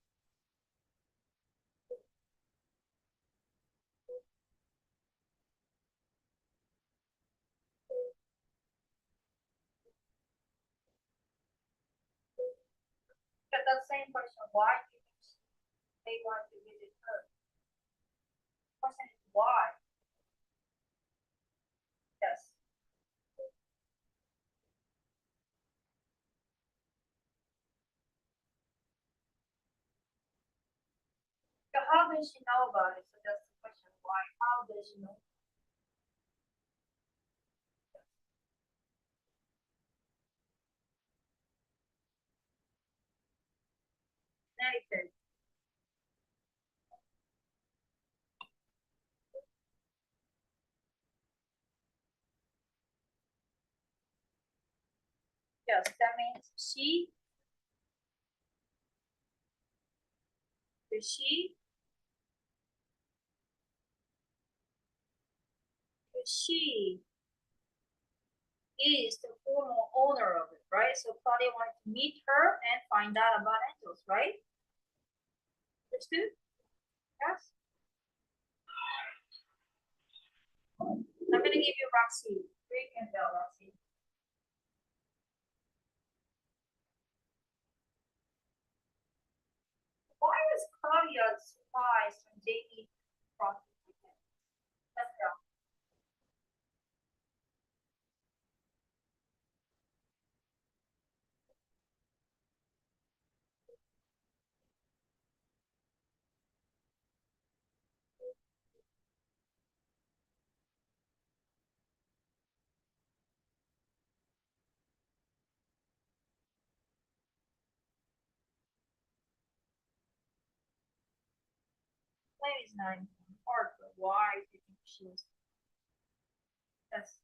But that same question, why do you think they want to visit her? The question is why? Yes. So how does she know about it? So that's the question, why? How does she know? Connecticut. Yes, that means she she is the formal owner of it, right? So Claudia wanted to meet her and find out about angels, right? Understood? Yes. I'm gonna give you Roxy. Ring and bell, Roxy. Why was Claudia surprised when Jamie brought the ticket? Let's go. Maybe it's not hard, but why do you think she was? Yes.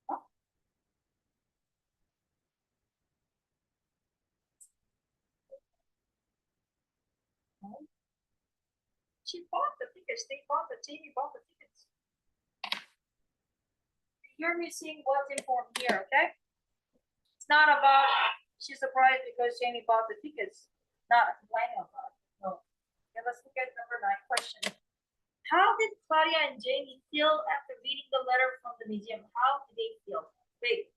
Oh, no. She bought the tickets. They bought the Jamie bought the tickets. You're missing what's important here, okay? It's not about she's surprised because Jamie bought the tickets. Not complaining about it. No. Okay, let's look at number 9 question. How did Claudia and Jamie feel after reading the letter from the museum? How did they feel? Big.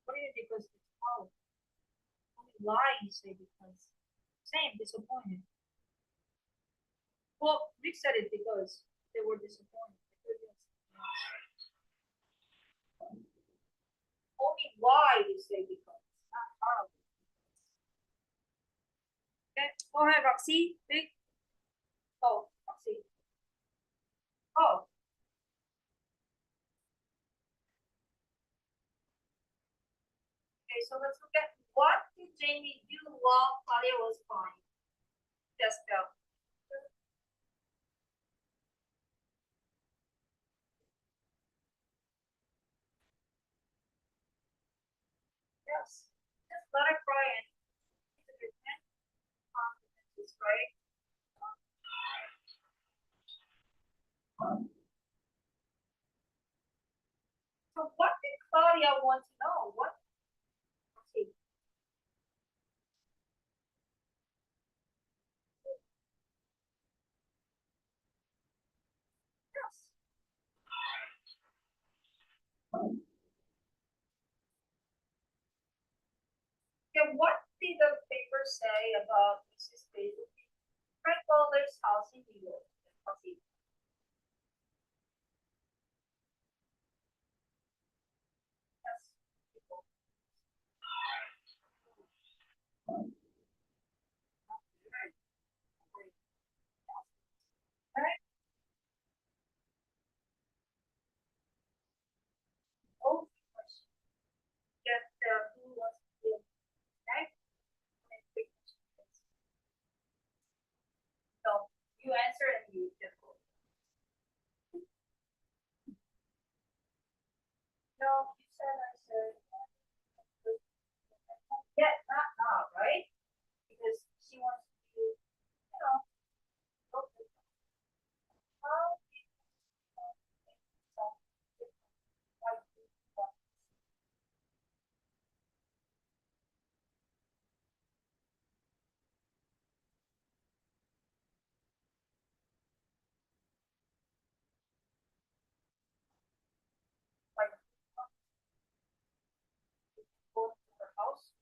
What do you think was oh, why you say because same disappointed. Well, Rick said it because they were disappointed. Only why you say because, not how. Okay, go ahead, Roxy. Big. Oh, Roxy. Oh, okay. So let's look at what did Jamie do while Claudia was fine? Just go. Let her cry and competencies, right? So what did Claudia want to know? What? Okay. Yes. Yeah, what did the paper say about Mrs. Basil? Frank Bowler's house in New York. Okay. Yes. Right. Oh, question. Get who wants to be right? And quick questions. So you answer and you can go. No, you said I said. Yeah, not now, right? Because she wants to, go to how like go to her house.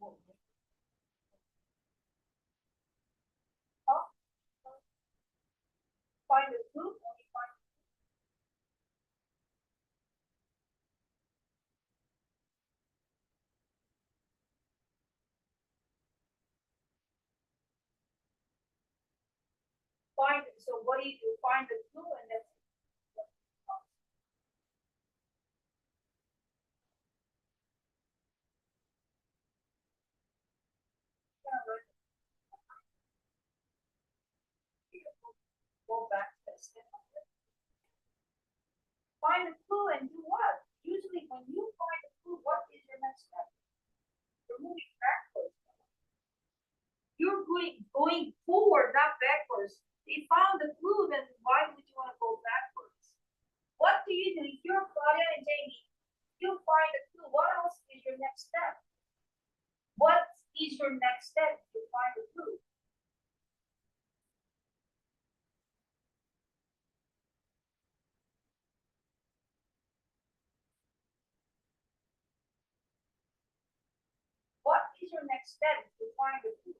Huh? Find the food, only find it. So what do you do? Find the clue and then go back to the step. Find the clue and do what? Usually when you find the clue, what is your next step? You're moving backwards. You're going forward, not backwards. They found the clue, then why would you want to go backwards? What do you do? If you're Claudia and Jamie, you find the clue. What else is your next step? What is your next step to find the clue? What is your next step to find the clue?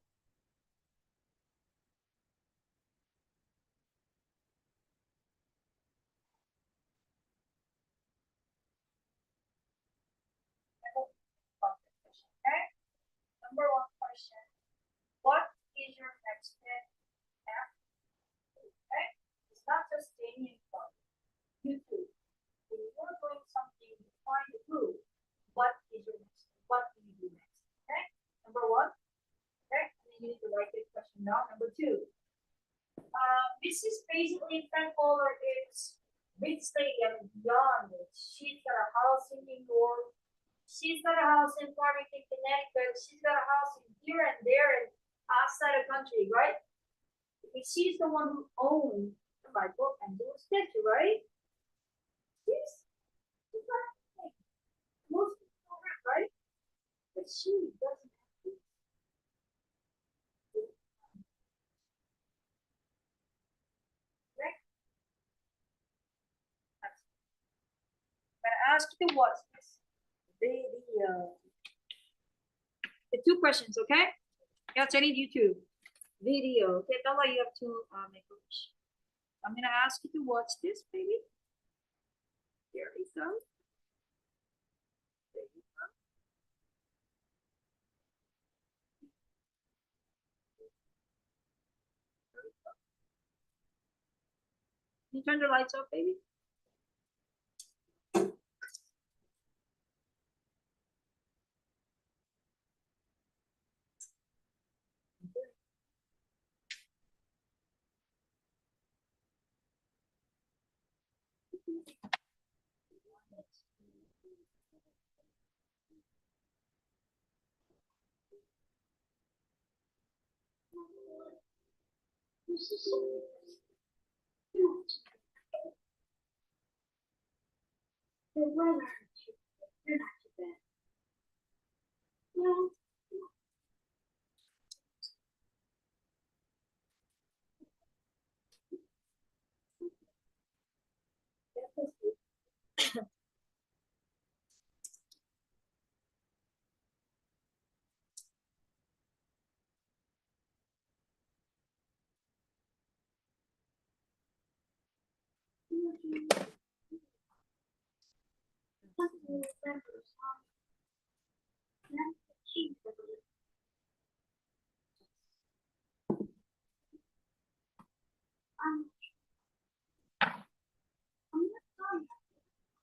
Okay? Number one question. What is your next step after? Okay? It's not just staying in front. You too. When you're doing something, you find the clue. What is your next step? What do you do next? Okay? Number one. Okay? And then you need to write this question down. Number two. Mrs. Basically Frank Bowler is rich lady and beyond it. She's got a house in New York. She's got a house in Farmington, Connecticut. She's got a house in here and there and outside the country, right? Because she's the one who owns the Bible and the statue, right? She's not most people have, right? But she doesn't have to. Correct? I'm gonna ask you to watch this video. The two questions, okay? Yeah, I need you to video. Okay, Bella, you have to make a wish. I'm gonna ask you to watch this, baby. There we go. There you go. Can you turn the lights off, baby?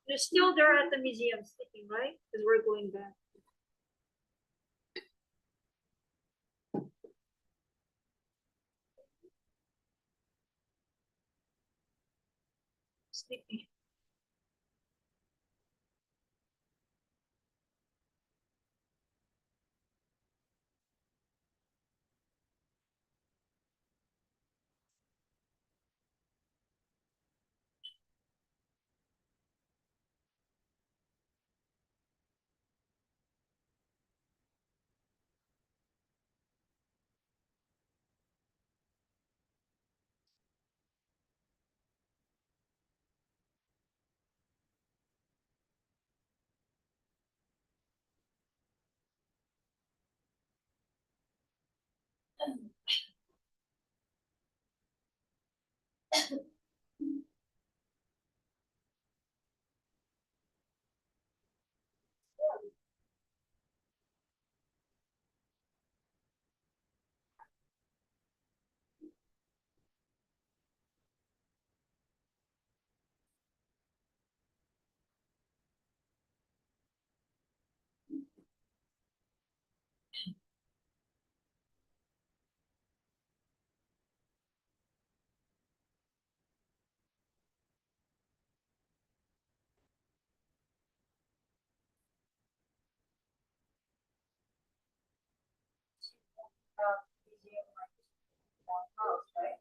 You're still there at the museum sleeping, right? Because we're going back. Sleeping. Museum house, right?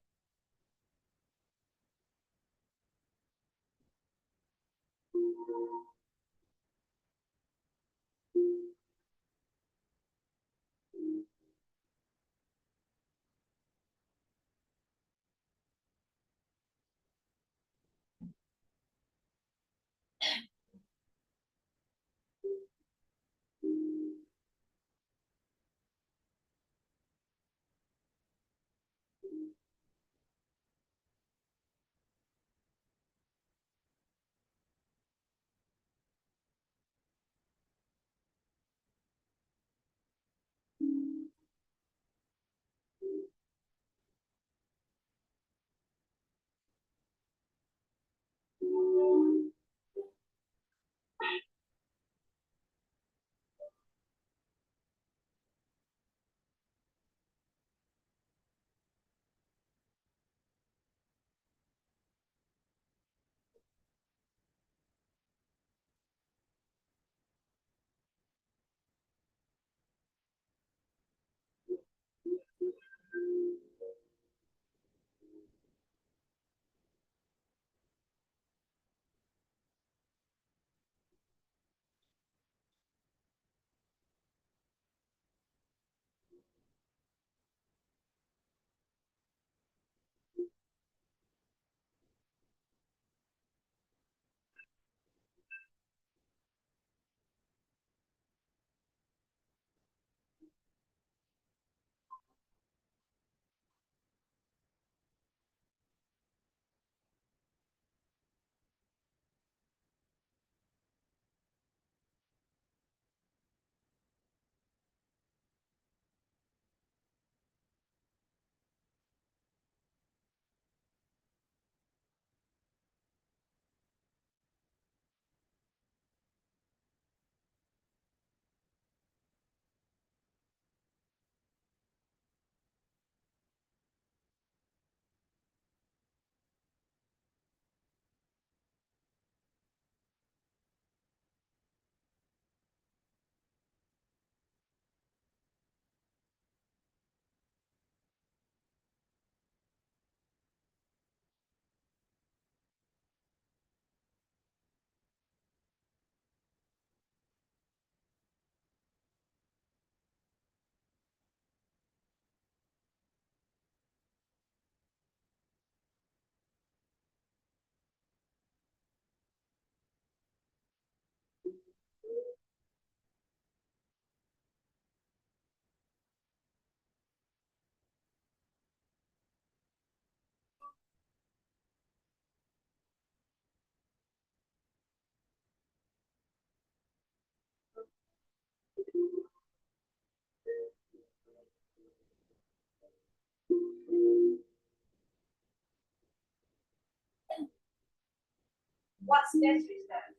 What sketch is that?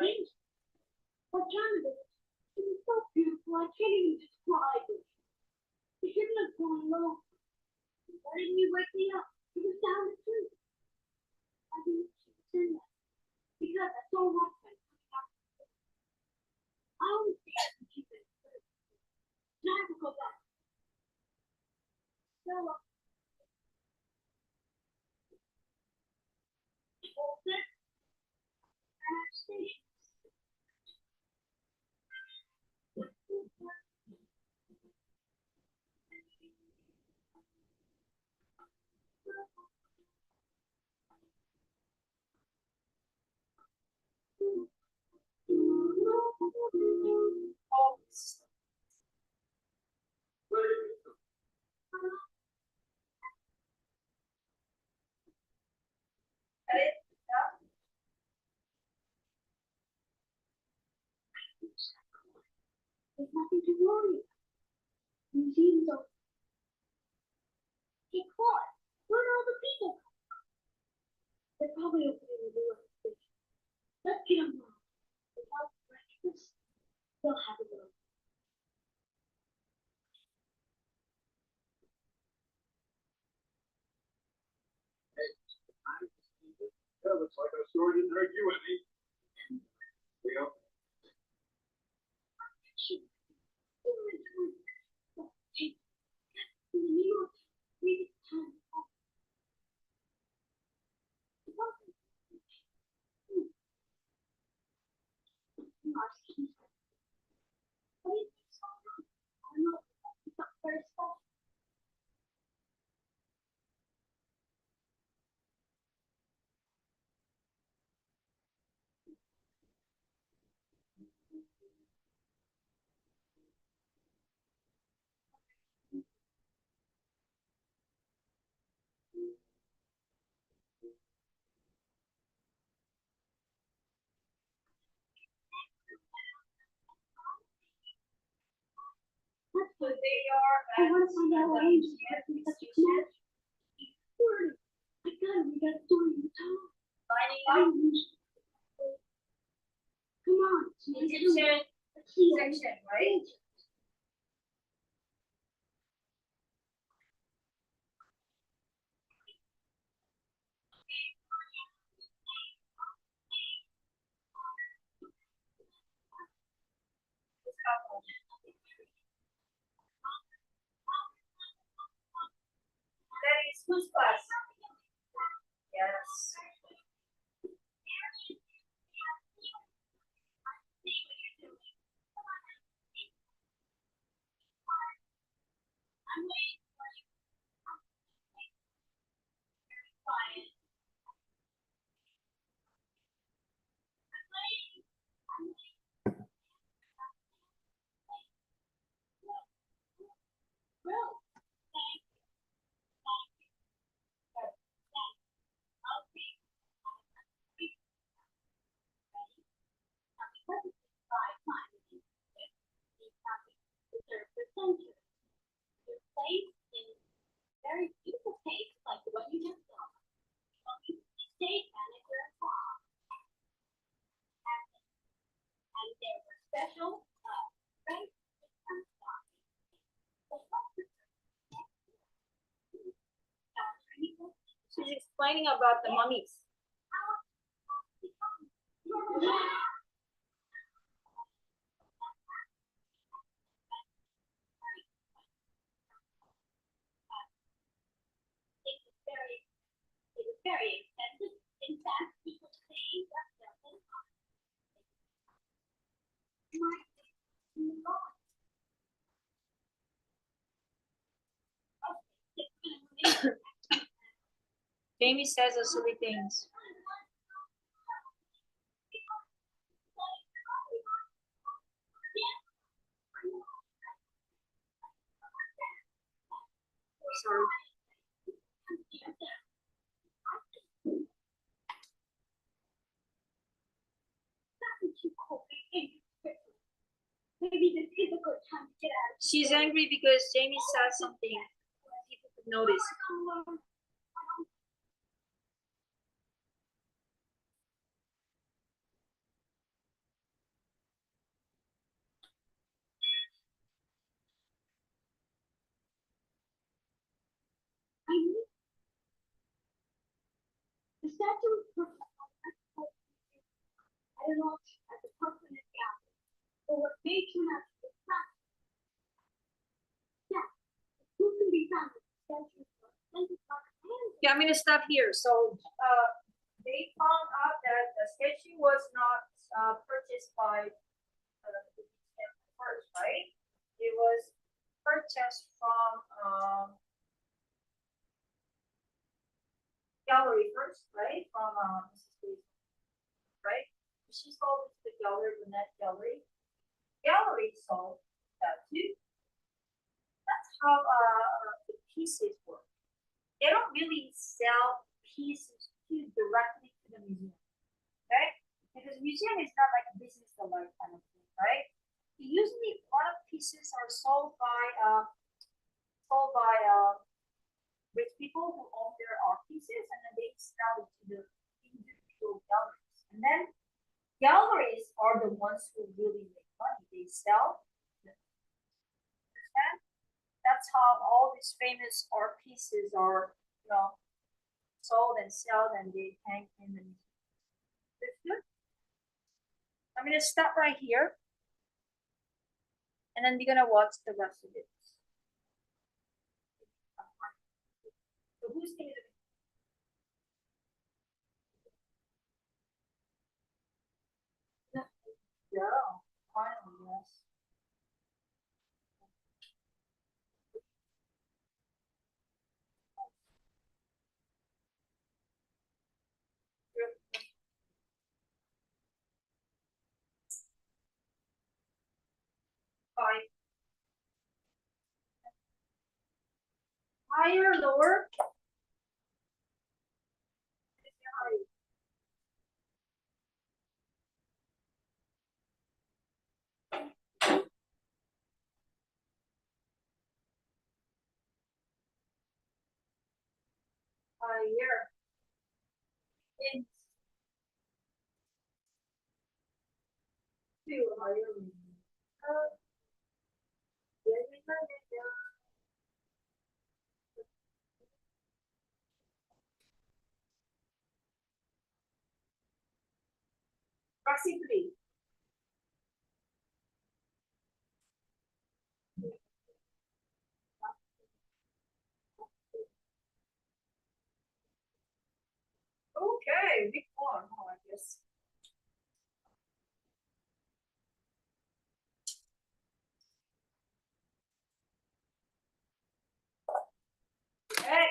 Right? What time is it? It is so beautiful, I can't even describe it. You shouldn't have gone low. Why didn't you wake me up? It was down the street. I didn't say that. Because I saw Rockman coming out. I always think I can keep it. Now I will go back. Stella. All set. I'm at the station. Oh, edit. There's nothing to worry about. Museums are. Hey, Claude, where are all the people? They're probably opening the door. Let's get them now. Without breakfast, they'll have a little. Yeah, looks like our story didn't hurt you any. Yeah. New York, maybe time. So they are I want to find out what age is museum such a smart. I got him. We got a story in the town. lining up Come on. Egyptian Let's see. section, right? That is whose class? Yes. Very beautiful case like the one you just saw. State manager and mom. And there were special race and stuff. She's explaining about the mummies. It was very expensive. In fact, people say that Jamie says those silly things. Sorry. maybe this is a good time to get out. She's angry because Jamie said something people could notice. The statue is perfect. I don't know at the person is down. But what makes you not is not. Yeah. Who can be found with the statue? Yeah, I'm gonna stop here. So they found out that the statue was not purchased by first, right? It was purchased from gallery first, right? From Mrs. Lee, right? She sold it to the gallery, the net gallery. Gallery sold that too. That's how the pieces work. They don't really sell pieces directly to the museum, okay? Because museum is not like a business to life kind of thing, right? Usually, a lot of pieces are sold by rich people who own their art pieces, and then they sell it to the individual galleries. And then galleries are the ones who really make money. They sell. Understand? That's how all these famous art pieces are, sold and sold, and they hang in the museum. That's good. I'm gonna stop right here, and then we're gonna watch the rest of it. So who's gonna do? Yeah, finally, yes. Five. Higher, lower. Higher. In two higher. Practically. Okay, big one, I guess. Hey.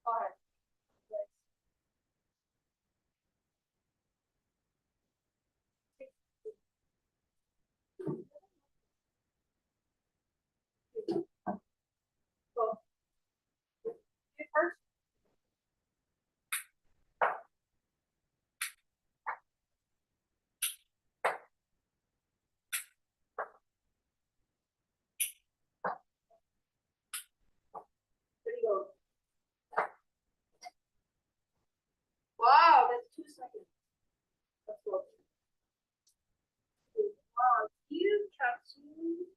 Go ahead. Go. You first. There you go. Wow, that's 2 seconds. That's good. Wow, you captain.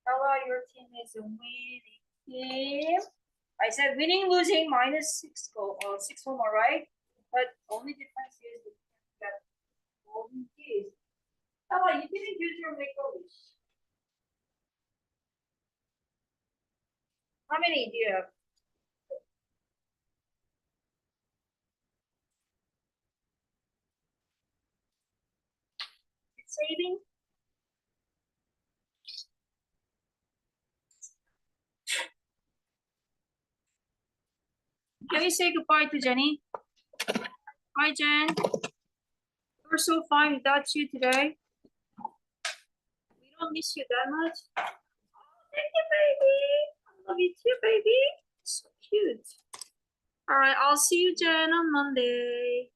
Ella, your team is a winning team. I said winning, losing, -6 goal, 6 home, all right? But only difference is that you got golden keys. Ella, you didn't use your make-a-wish. How many do you have? It's saving. Can we say goodbye to Jenny? Bye, Jen. We're so fine without you today. We don't miss you that much. Oh, thank you, baby. I love you too, baby. So cute. All right, I'll see you, Jen, on Monday.